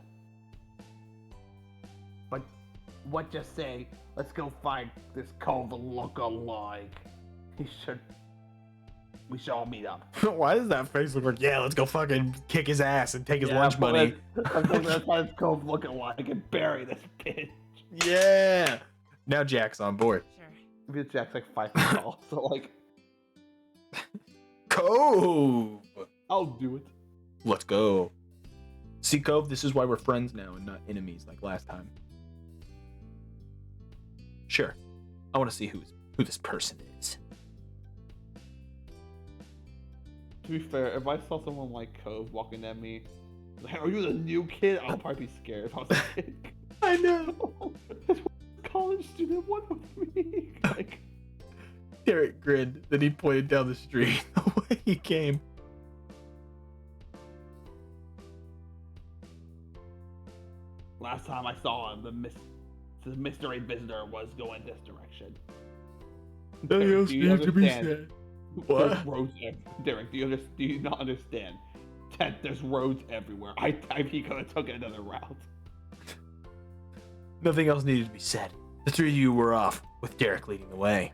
But what just say? Let's go find this Cove look-alike. We should all meet up. Why does that face look like, yeah, let's go fucking kick his ass and take his lunch money? I'm thinking that's how this Cove look-alike and bury this bitch. Yeah. Now Jack's on board. Sure. Maybe Jack's like 5 feet tall, so like, Cove! I'll do it. Let's go. See, Cove, this is why we're friends now and not enemies like last time. Sure. I want to see who this person is. To be fair, if I saw someone like Cove walking at me, like, are you the new kid? I'll probably be scared if I was a kid. I know. This college student, what with me? Like, Derek grinned, then he pointed down the street the way he came. last time I saw him, the mystery visitor was going this direction. Nothing else do you needs to be understand? said. There's What? roads Derek, do you not understand? Ted, there's roads everywhere. He could have taken another route. Nothing else needed to be said. The three of you were off, with Derek leading the way.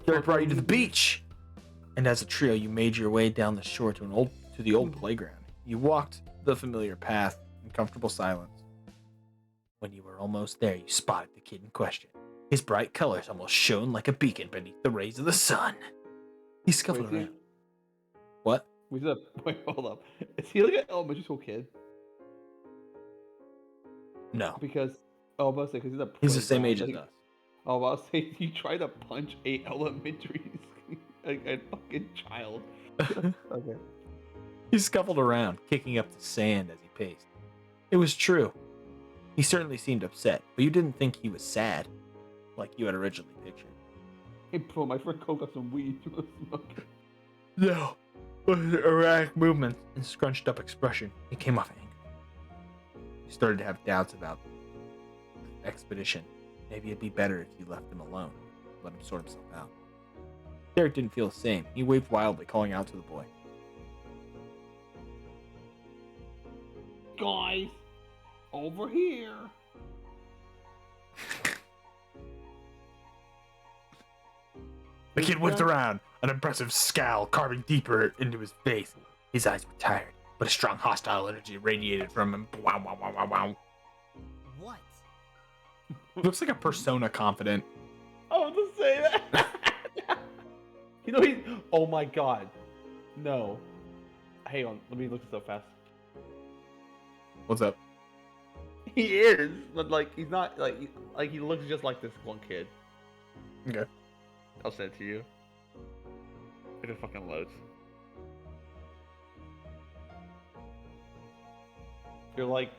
Derek brought you to the beach, and as a trio, you made your way down the shore to the old playground. You walked the familiar path in comfortable silence. When you were almost there, you spotted the kid in question. His bright colors almost shone like a beacon beneath the rays of the sun. He scuffled Wait, is he- around. What? Wait, hold up. Is he like an elementary school kid? No. Because I'm about to say because He's the same age as playground, us. I'm about to say you try to punch a elementary a fucking child. Okay. He scuffled around, kicking up the sand as he paced. It was true. He certainly seemed upset, but you didn't think he was sad, like you had originally pictured. Hey, bro, my friend Cove got some weed. You wanna smoke it? No. With an erratic movement and scrunched up expression, he came off angry. He started to have doubts about the expedition. Maybe it'd be better if you left him alone, let him sort himself out. Derek didn't feel the same. He waved wildly, calling out to the boy. Guys, over here. The kid whipped around, an impressive scowl carving deeper into his face. His eyes were tired, but a strong hostile energy radiated from him. Wow, wow, wow, wow, wow. What? Looks like a persona confident. I was to say that. You know he's. Oh my god. No. Hang on. Let me look this up fast. What's up? He is, but like he's not like he looks just like this one kid. Okay. I'll send it to you. It just fucking loads. You're like,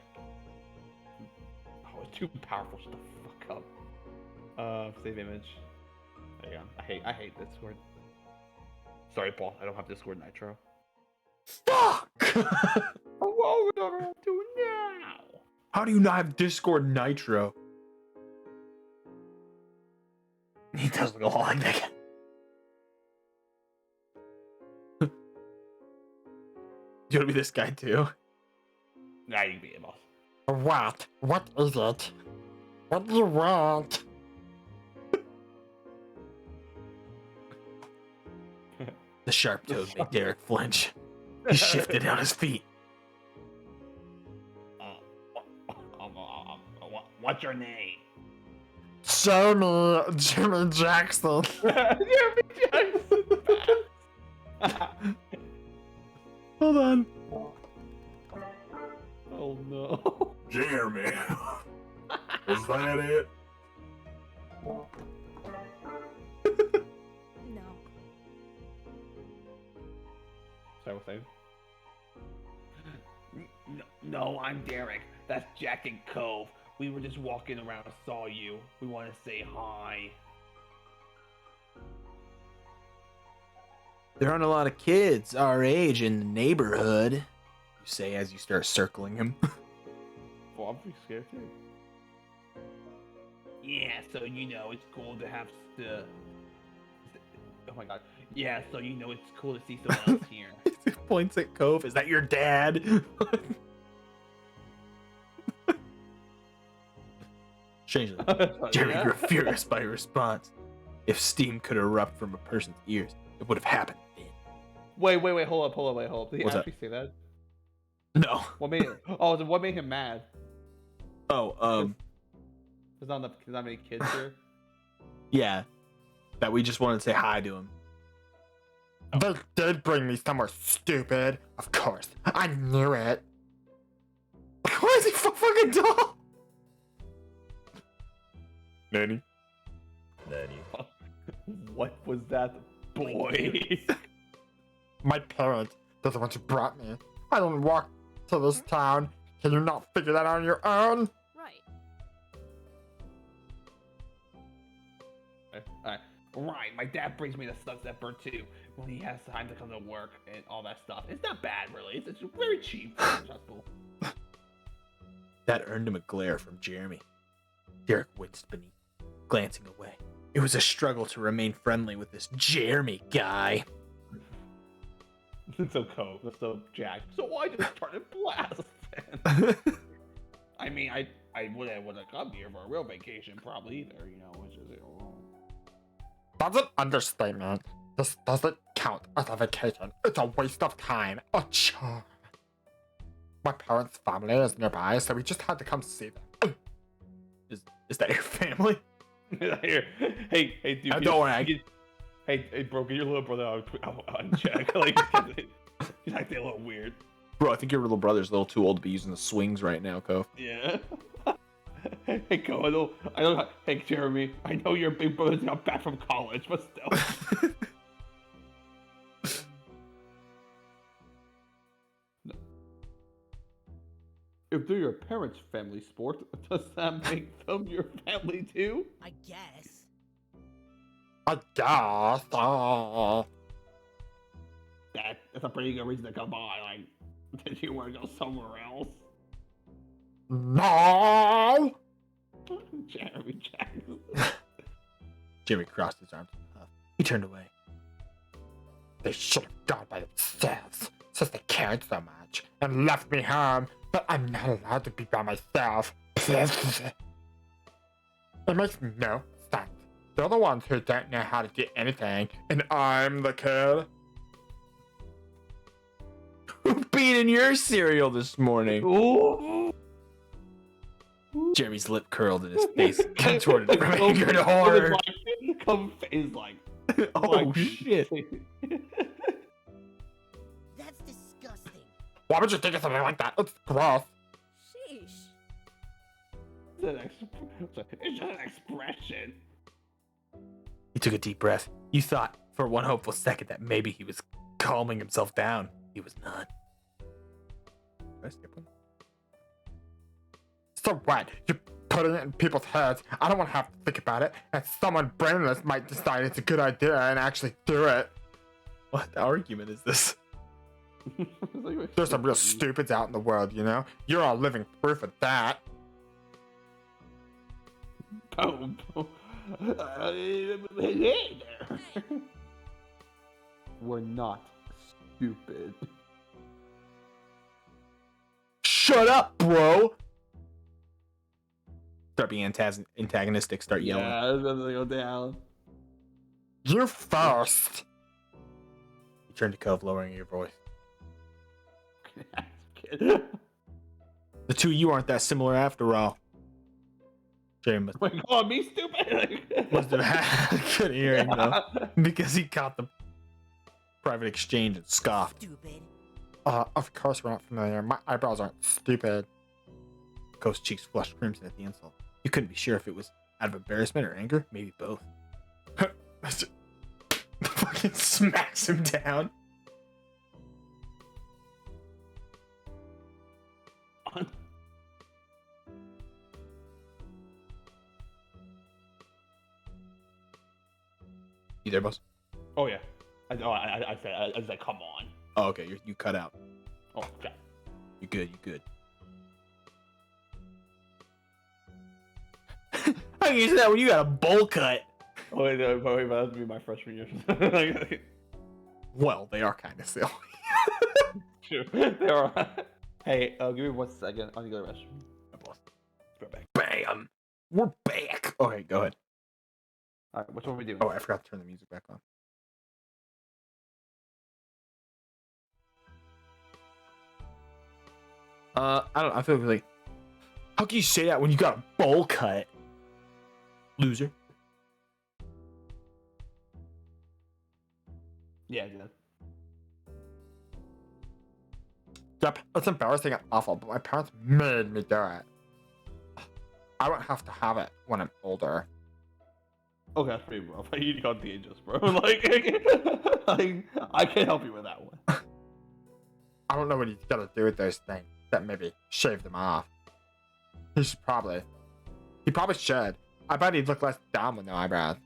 oh, it's too powerful. Shut the fuck up. Save image. Hang on. I hate this word. Sorry, Paul. I don't have Discord Nitro. Fuck! Oh, what are we doing now? How do you not have Discord Nitro? He does look a lot like that guy. You want to be this guy too? Nah, you can be it, boss. What? What is it? What do you want? The sharp tone made Derek flinch. He shifted on his feet. What's your name? Jimmy Jackson. Jeremy Jackson. Hold on. Oh no. Jeremy. Is that it? No. Sorry, what's that? No, I'm Derek. That's Jack and Cove. We were just walking around and saw you. We want to say hi. There aren't a lot of kids our age in the neighborhood, you say as you start circling him. Well, I'm pretty scared too. Yeah, so you know it's cool to have the. Oh my god. Yeah, so you know it's cool to see someone else here. He points at Cove. Is that your dad? Strangely, Jeremy grew furious by her response. If steam could erupt from a person's ears, it would have happened then. Wait, hold up. Did he What's actually say that? No. What made what made him mad? Oh, There's not many kids here. yeah. That we just wanted to say hi to him. They did bring me somewhere stupid. Of course. I knew it. Why is he fucking tall? Nanny. What was that, boy? My parents, they're the ones who brought me. I didn't walk to this town. Can you not figure that out on your own? Right. Right, my dad brings me the Sunset Bird too when he has time to come to work and all that stuff. It's not bad, really. It's very cheap. Accessible. That earned him a glare from Jeremy. Derek winced beneath, glancing away. It was a struggle to remain friendly with this Jeremy guy. So Cove, so Jack. So I just started blast. I mean, I wouldn't come here for a real vacation, probably either. You know, which is That's an understatement. This doesn't count as a vacation. It's a waste of time. A chore. My parents' family is nearby, so we just had to come see them. Is that your family? Here, hey, dude. Don't worry. Hey, bro, get your little brother on check. Like, he's acting a little weird. Bro, I think your little brother's a little too old to be using the swings right now, Cove. Yeah. Hey, Cove, I don't. Hey, Jeremy, I know your big brother's not back from college, but still. If they're your parents' family sport, does that make them your family too? I guess. I guess. That's a pretty good reason to come by. Like, did you want to go somewhere else? No! Jeremy Jackson. Jimmy crossed his arms. He turned away. They should have gone by themselves, since they cared so much, and left me home, but I'm not allowed to be by myself. It makes no sense. They're the ones who don't know how to do anything, and I'm the kid. Who peed in your cereal this morning? Ooh. Jeremy's lip curled and his face contorted from anger to horror. Come face like, Oh, like shit. That's disgusting. Why would you think of something like that? It's gross. Sheesh. It's just an expression. He took a deep breath. You thought for one hopeful second that maybe he was calming himself down. He was not. Did I skip one? So what? You're putting it in people's heads. I don't want to have to think about it, and someone brainless might decide it's a good idea and actually do it. What argument is this? There's some real stupids out in the world, you know? You're all living proof of that. Boom. Hey there. We're not stupid. Shut up, bro! Start being antagonistic, start yelling. Yeah, it's gonna go down. You first. You turn to Cove, lowering your voice. Kid. The two of you aren't that similar after all. Jeremy must Wait, call me stupid? have had good hearing, though, because he caught the private exchange and scoffed. Stupid. Of course we're not familiar. My eyebrows aren't stupid. Cove's cheeks flushed crimson at the insult. You couldn't be sure if it was out of embarrassment or anger, maybe both. Fucking smacks him down. You there, boss? Oh yeah. I said, come on. Oh, okay. You cut out. Oh, God. You good? You good? How can you say that when you got a bowl cut? Oh wait, no, but that would be my freshman year. Well, they are kind of silly. True. They are. Hey, give me 1 second. I need to go to the restroom. My boss. Go back. Bam! We're back. Okay, go ahead. All right, which one are we doing? Oh, I forgot to turn the music back on. I don't know. I feel like, how can you say that when you got a bowl cut? Loser. Yeah, yeah. Yep, it's embarrassing and awful, but my parents made me do it. I won't have to have it when I'm older. Okay, that's pretty rough. You got the ages, bro. Like, I can't help you with that one. I don't know what he's gonna do with those things, except maybe shave them off. He probably should. I bet he'd look less dumb with no eyebrows.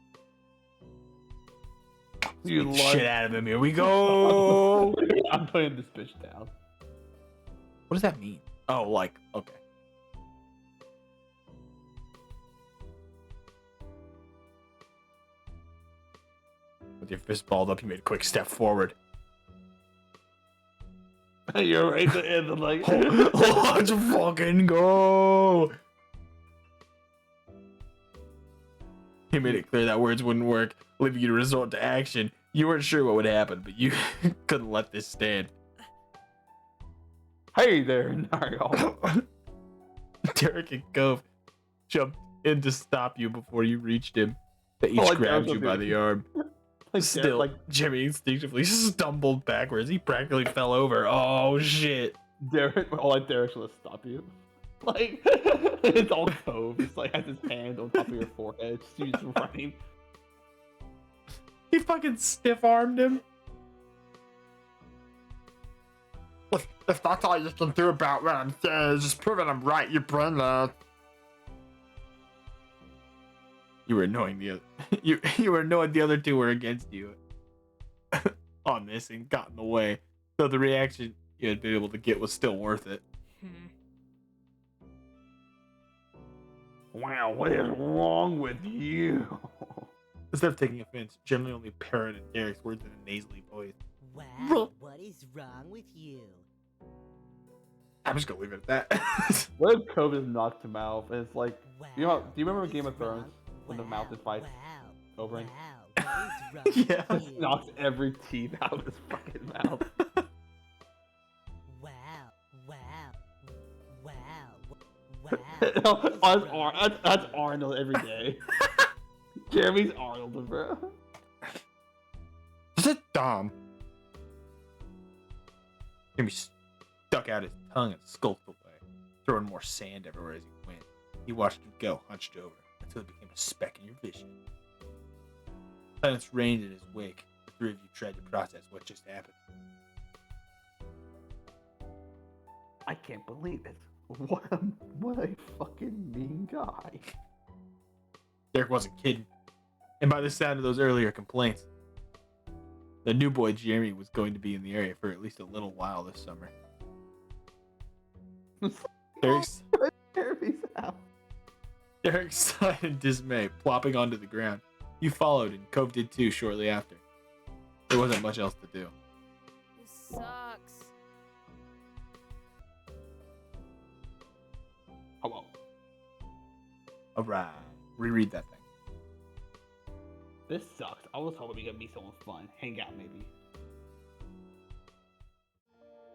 You Beat the like- shit out of him. Here we go. I'm putting this bitch down. What does that mean? Oh, like, okay. With your fist balled up, you made a quick step forward. You're right to end of like. Let's fucking go. He made it clear that words wouldn't work, leaving you to resort to action. You weren't sure what would happen, but you couldn't let this stand. Hey there, Nario. Derek and Cove jumped in to stop you before you reached him. They each like grabbed Derek you by would the be- arm. Like, Still, like Jimmy instinctively stumbled backwards. He practically fell over. Oh shit! Derek, like Derek's gonna stop you. Like it's all Cove, just like has his hand on top of your forehead, just you just running. He fucking stiff armed him. If that's all you can do about what I'm saying, just proving I'm right, you brainless. You were annoying the other. You were annoyed the other two were against you on this and got in the way. So the reaction you had been able to get was still worth it. Wow, what is wrong with you? Instead of taking offense, Jimmy only parroted Derek's words in a nasally voice. Wow, what is wrong with you? I'm just gonna leave it at that. What if Cove just knocked him out? And it's like, Wow, you know, do you remember what Game is of Thrones wrong? when the mouth is fights Wow, over him? wow, what is wrong Yeah. with you? Knocks every teeth out of his fucking mouth. Wow, wow, wow, wow. That's Arnold every day. Jeremy's Arnold, bro. Is it dumb? Jimmy stuck out his tongue and skulked away, throwing more sand everywhere as he went. He watched him go, hunched over, until it became a speck in your vision. Silence reigned in his wake. The three of you tried to process what just happened. I can't believe it. What a fucking mean guy. Derek wasn't kidding. And by the sound of those earlier complaints, the new boy Jeremy was going to be in the area for at least a little while this summer. Derek's Jeremy's out. Derek sighed in dismay, plopping onto the ground. You followed, and Cove did too shortly after. There wasn't much else to do. This sucks. Hello. Alright, reread that thing. This sucks. I was hoping we could meet someone fun. Hang out, maybe.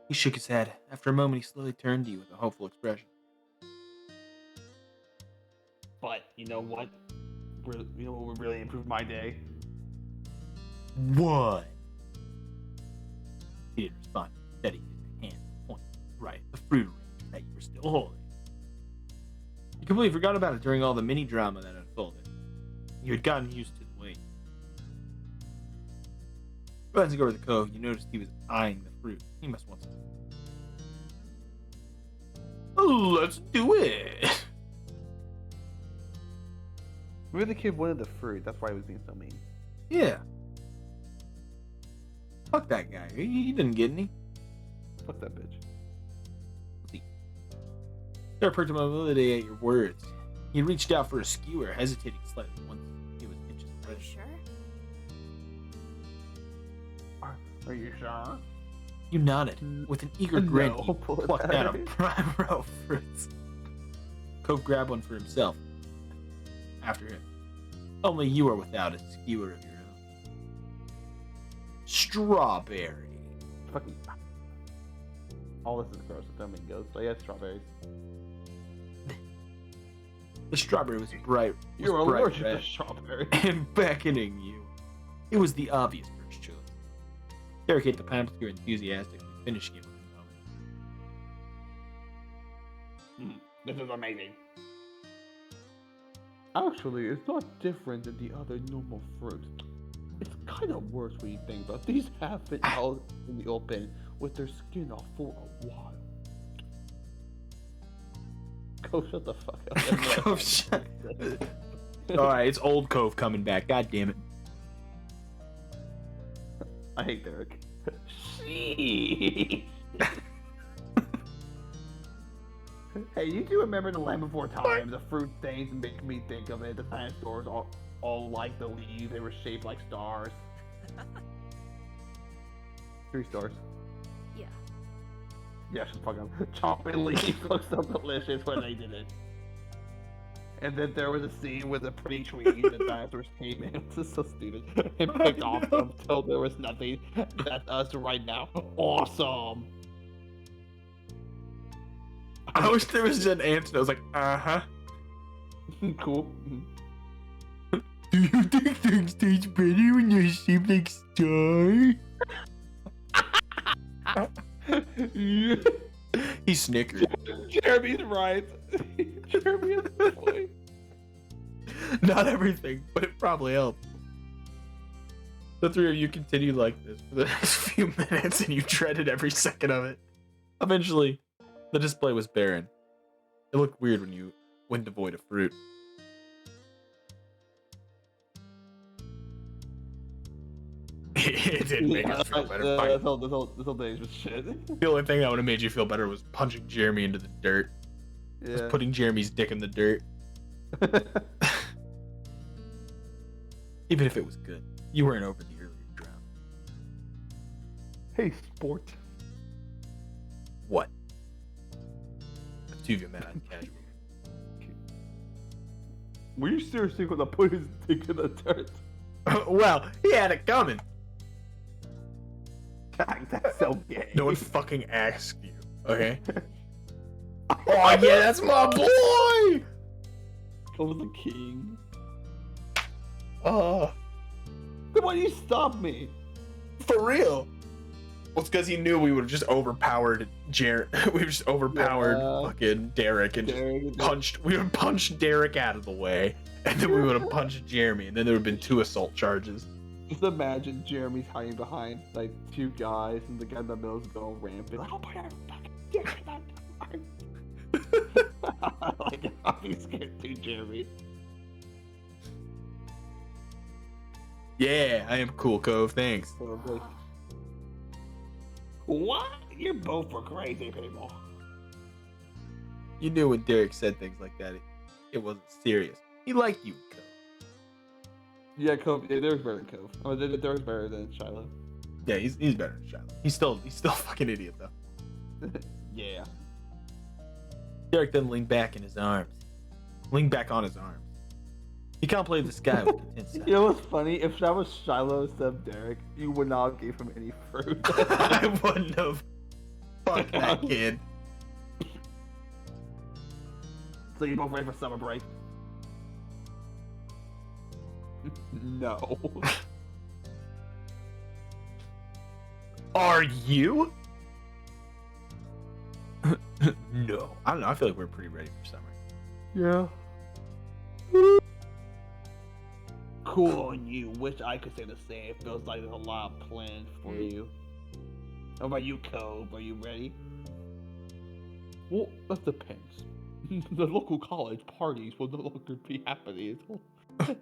He shook his head. After a moment, he slowly turned to you with a hopeful expression. But, you know what? You know what would really improve my day? What? He didn't respond. Instead, he used a hand to point right at the fruit ring that you were still holding. You completely forgot about it during all the mini drama that unfolded. You had gotten used to the wait. Glancing over the Cove, you noticed he was eyeing the fruit. He must want some. Let's do it! Maybe the kid wanted the fruit. That's why he was being so mean. Yeah. Fuck that guy. He didn't get any. Fuck that bitch. Derek perked him up mobility at your words. He reached out for a skewer, hesitating slightly once he was inches Are away. you sure? Are you sure? You nodded. With an eager grin, No, he pull it plucked out a back. prime row of fruits. Cove grabbed one for himself. After him. Only you are without a skewer of your own. Strawberry. Fucking. All this is gross. Don't mean ghosts. But yeah, strawberries. The strawberry was bright. You're was bright allergic red to strawberries. and beckoning you. It was the obvious first choice. Derek ate the pineapple skewer enthusiastically, finishing it within a moment. This is amazing. Actually, it's not different than the other normal fruit. It's kind of worse when you think about it. These have been out in the open with their skin off for a while. Go shut the fuck up. Cove shut. Alright, it's old Cove coming back. God damn it. I hate Derek. Sheesh. Hey, you do remember the Land Before Time? The fruit things make me think of it. The dinosaurs all like the leaves. They were shaped like stars. 3 stars. Yeah. Yeah, just fucking chopping leaves looked so delicious when they did it. And then there was a scene with a pretty tree and the dinosaurs came in. This is so stupid. And picked off them until there was nothing. That's us right now. Awesome. I wish there was an answer that was like, uh-huh. Cool. Do you think things taste better when they're shaped like star? He snickered. Jeremy's right. Jeremy is the point. Not everything, but it probably helped. The three of you continued like this for the next few minutes, and you dreaded every second of it. Eventually, the display was barren. It looked weird when devoid of fruit. It didn't make us feel better. Fine. This whole day was shit. The only thing that would have made you feel better was punching Jeremy into the dirt. Yeah. Was putting Jeremy's dick in the dirt. Even if it was good, you weren't over the earlier drought. Hey, sport. What? The two of you met on casual. Were you seriously gonna put his dick in the dirt? Well, he had it coming. God, that's so gay. No one fucking asked you, okay? Oh yeah, that's my boy! Cove's the king. Oh, Then why do you stop me? for real. Well, it's because he knew we would have just overpowered we just overpowered Yeah. fucking Derek and we would have punched Derek out of the way, and then we would have punched Jeremy, and then there would have been 2 assault charges. Just imagine Jeremy's hiding behind like 2 guys, and the guy in the middle is going rampant. Like, oh my god, fucking dick in that dirt." Like, I'll be scared too, Jeremy. Yeah, I am cool, Cove. Thanks. So I'm like, what? You're both for crazy people. You knew when Derek said things like that, it wasn't serious. He liked you, Cove. Yeah, Cove. Yeah, Derek's better than Cove. Oh, Derek's better than Shiloh. Yeah, he's better than Shiloh. He's still a fucking idiot though. Yeah. Derek then leaned back on his arms. He contemplated the sky with content sight. You know what's funny? If that was Shiloh instead of Derek, you would not have gave him any fruit. I wouldn't have. Fuck that kid. So you both ready for summer break? No. Are you? No. I don't know. I feel like we're pretty ready for summer. Yeah. Cool on you. Wish I could say the same. Feels like there's a lot planned for you. How about you, Cove? Are you ready? Well, that depends. The local college parties will no longer be happening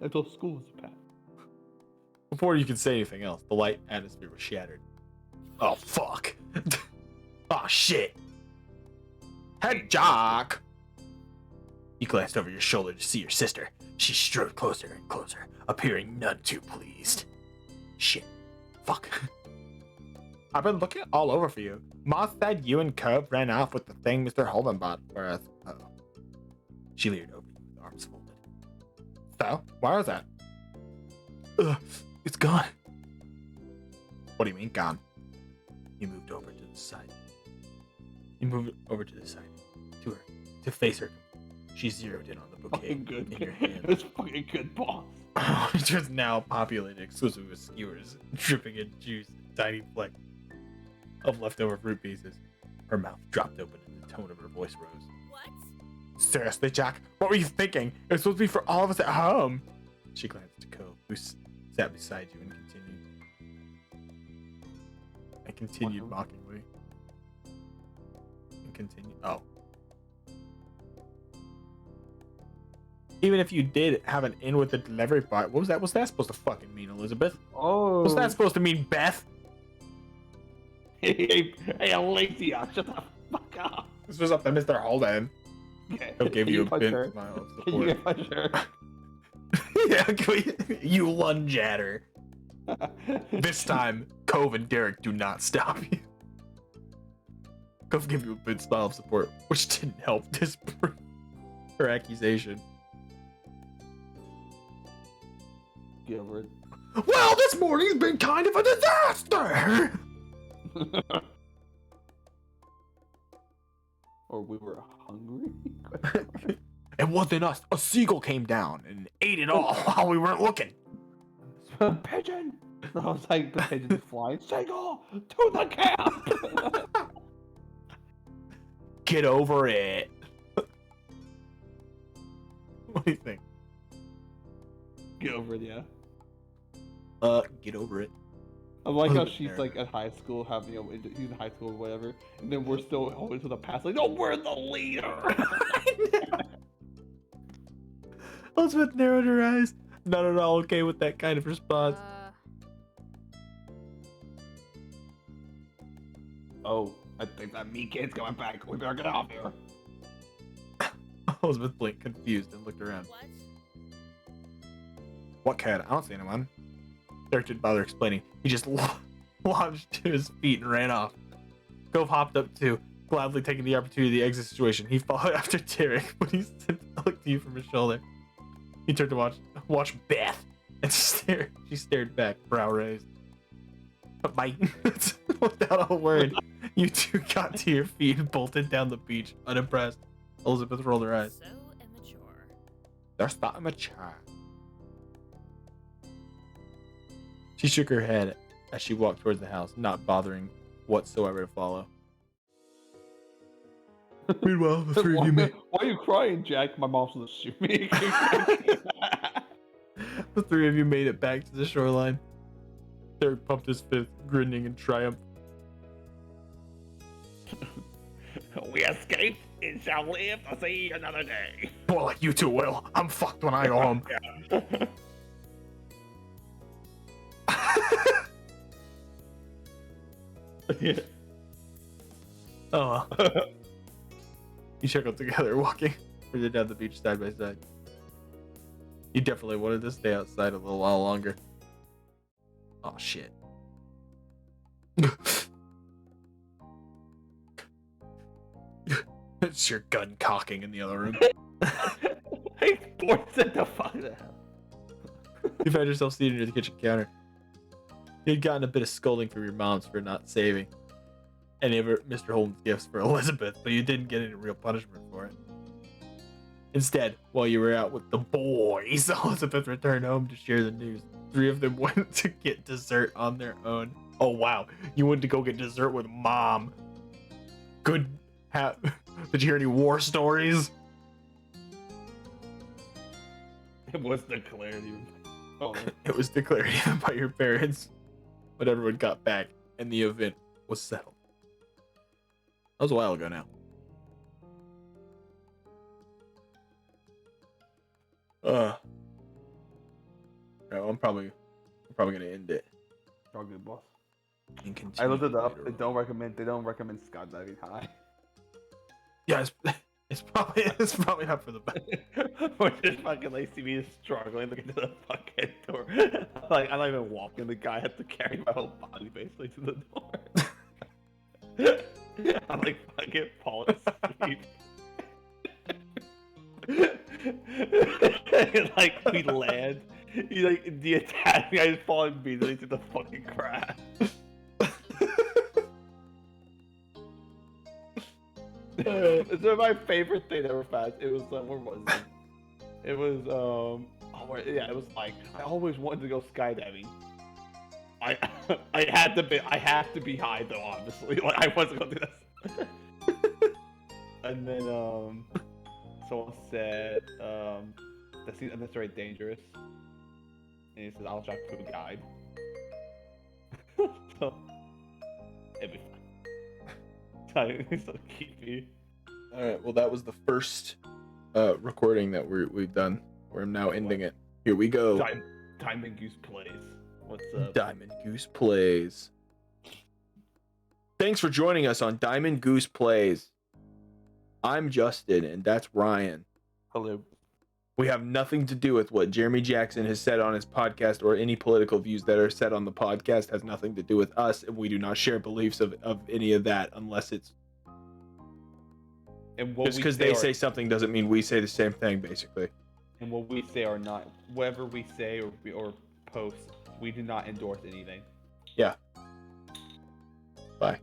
until school is back. Before you could say anything else, the light atmosphere was shattered. Oh, fuck. Oh, shit. Head jock. You glanced over your shoulder to see your sister. She strode closer and closer, appearing none too pleased. Shit. Fuck. I've been looking all over for you. Moss said you and Cove ran off with the thing Mr. Holden bought for us. Uh-oh. She leered over you with arms folded. So, where is that? It's gone. What do you mean, gone? You moved over to the side. To her, to face her. She zeroed in on the bouquet Fucking good. in your hand. It's fucking good, boss. Which was now populated exclusively with skewers, dripping in juice, and tiny flecks of leftover fruit pieces. Her mouth dropped open and the tone of her voice rose. What? Seriously, Jack? What were you thinking? It was supposed to be for all of us at home. She glanced at Cove, who sat beside you and continued mockingly. Oh. Even if you did have an in with the delivery part, what was that? What's that supposed to fucking mean, Elizabeth? Oh. What's that supposed to mean, Beth? Hey, Alexia, shut the fuck up. This was up to Mr. Holden. Okay. He'll give you a punch big her? smile of Can you support. punch her? Yeah, you lunge at her. This time, Cove and Derek do not stop you. Cove gave you a big smile of support, which didn't help disprove her accusation. Gilbert. Well, this morning's been kind of a disaster! Or we were hungry? It wasn't us. A seagull came down and ate it all while we weren't looking. Pigeon. I was like, the pigeon is flying. Seagull to the camp. Get over it. What do you think? Get over it, yeah. Get over it. I like how There. she's like at high school, having he's in high school or whatever, and then we're still always to the past. Like, no, we're the leader. Elizabeth narrowed her eyes. Not at all okay with that kind of response. Oh, I think that meat kid's coming back. We better get out of here. Elizabeth blinked, confused, and looked around. What? What cat? I don't see anyone. Derek didn't bother explaining. He just launched to his feet and ran off. Cove hopped up too, gladly taking the opportunity to exit the situation. He followed after Derek, but he looked at you from his shoulder. He turned to watch Beth, and she stared back, brow raised. But without a word, you two got to your feet and bolted down the beach, unimpressed. Elizabeth rolled her eyes. So immature. That's not immature. She shook her head as she walked towards the house, not bothering whatsoever to follow. Meanwhile, the three of you made Why are you crying, Jack? My mom's gonna shoot me. the three of you made it back to the shoreline. Derek pumped his fist, grinning in triumph. We escaped and shall live to see another day. Well, like you two will. I'm fucked when I go home. Oh. Well. You chuckled together, walking further down the beach side by side. You definitely wanted to stay outside a little while longer. Oh shit. It's your gun cocking in the other room. Hey, sports at the fuck the hell. You found yourself seated near the kitchen counter. You had gotten a bit of scolding from your moms for not saving any of Mr. Holden's gifts for Elizabeth, but you didn't get any real punishment for it. Instead, while you were out with the boys, Elizabeth returned home to share the news. Three of them went to get dessert on their own. Oh wow, you went to go get dessert with Mom. Good. Did you hear any war stories? It was declared even. Oh, It was declared even by your parents. But everyone got back, and the event was settled. That was a while ago now. Yeah, I'm probably gonna end it all good, boss. and continue. I looked it up. later They on. don't recommend skydiving high. Yeah, it's probably not for the best. Or just fucking like see me struggling looking to the fucking door. Like I'm not even walking. The guy had to carry my whole body basically to the door. I'm like fucking falling asleep. Like we land. He like the attack. I just fall immediately to the fucking crash. It's my favorite thing I ever found. It was where was it? It was it was like I always wanted to go skydiving. I had to be high though, obviously. Like I wasn't gonna do this. And then someone said that's very dangerous. And he says I'll try to a guide. So it'd be fun. So keep me. All right. Well, that was the first recording that we've done. We're now ending it. Here we go. Diamond Goose plays. What's up? Diamond Goose Plays. Thanks for joining us on Diamond Goose Plays. I'm Justin, and that's Ryan. Hello. We have nothing to do with what Jeremy Jackson has said on his podcast, or any political views that are said on the podcast has nothing to do with us, and we do not share beliefs of any of that unless it's And what just we because they say something doesn't mean we say the same thing, basically. and what we say or not, whatever we say or post, we do not endorse anything. Yeah. Bye.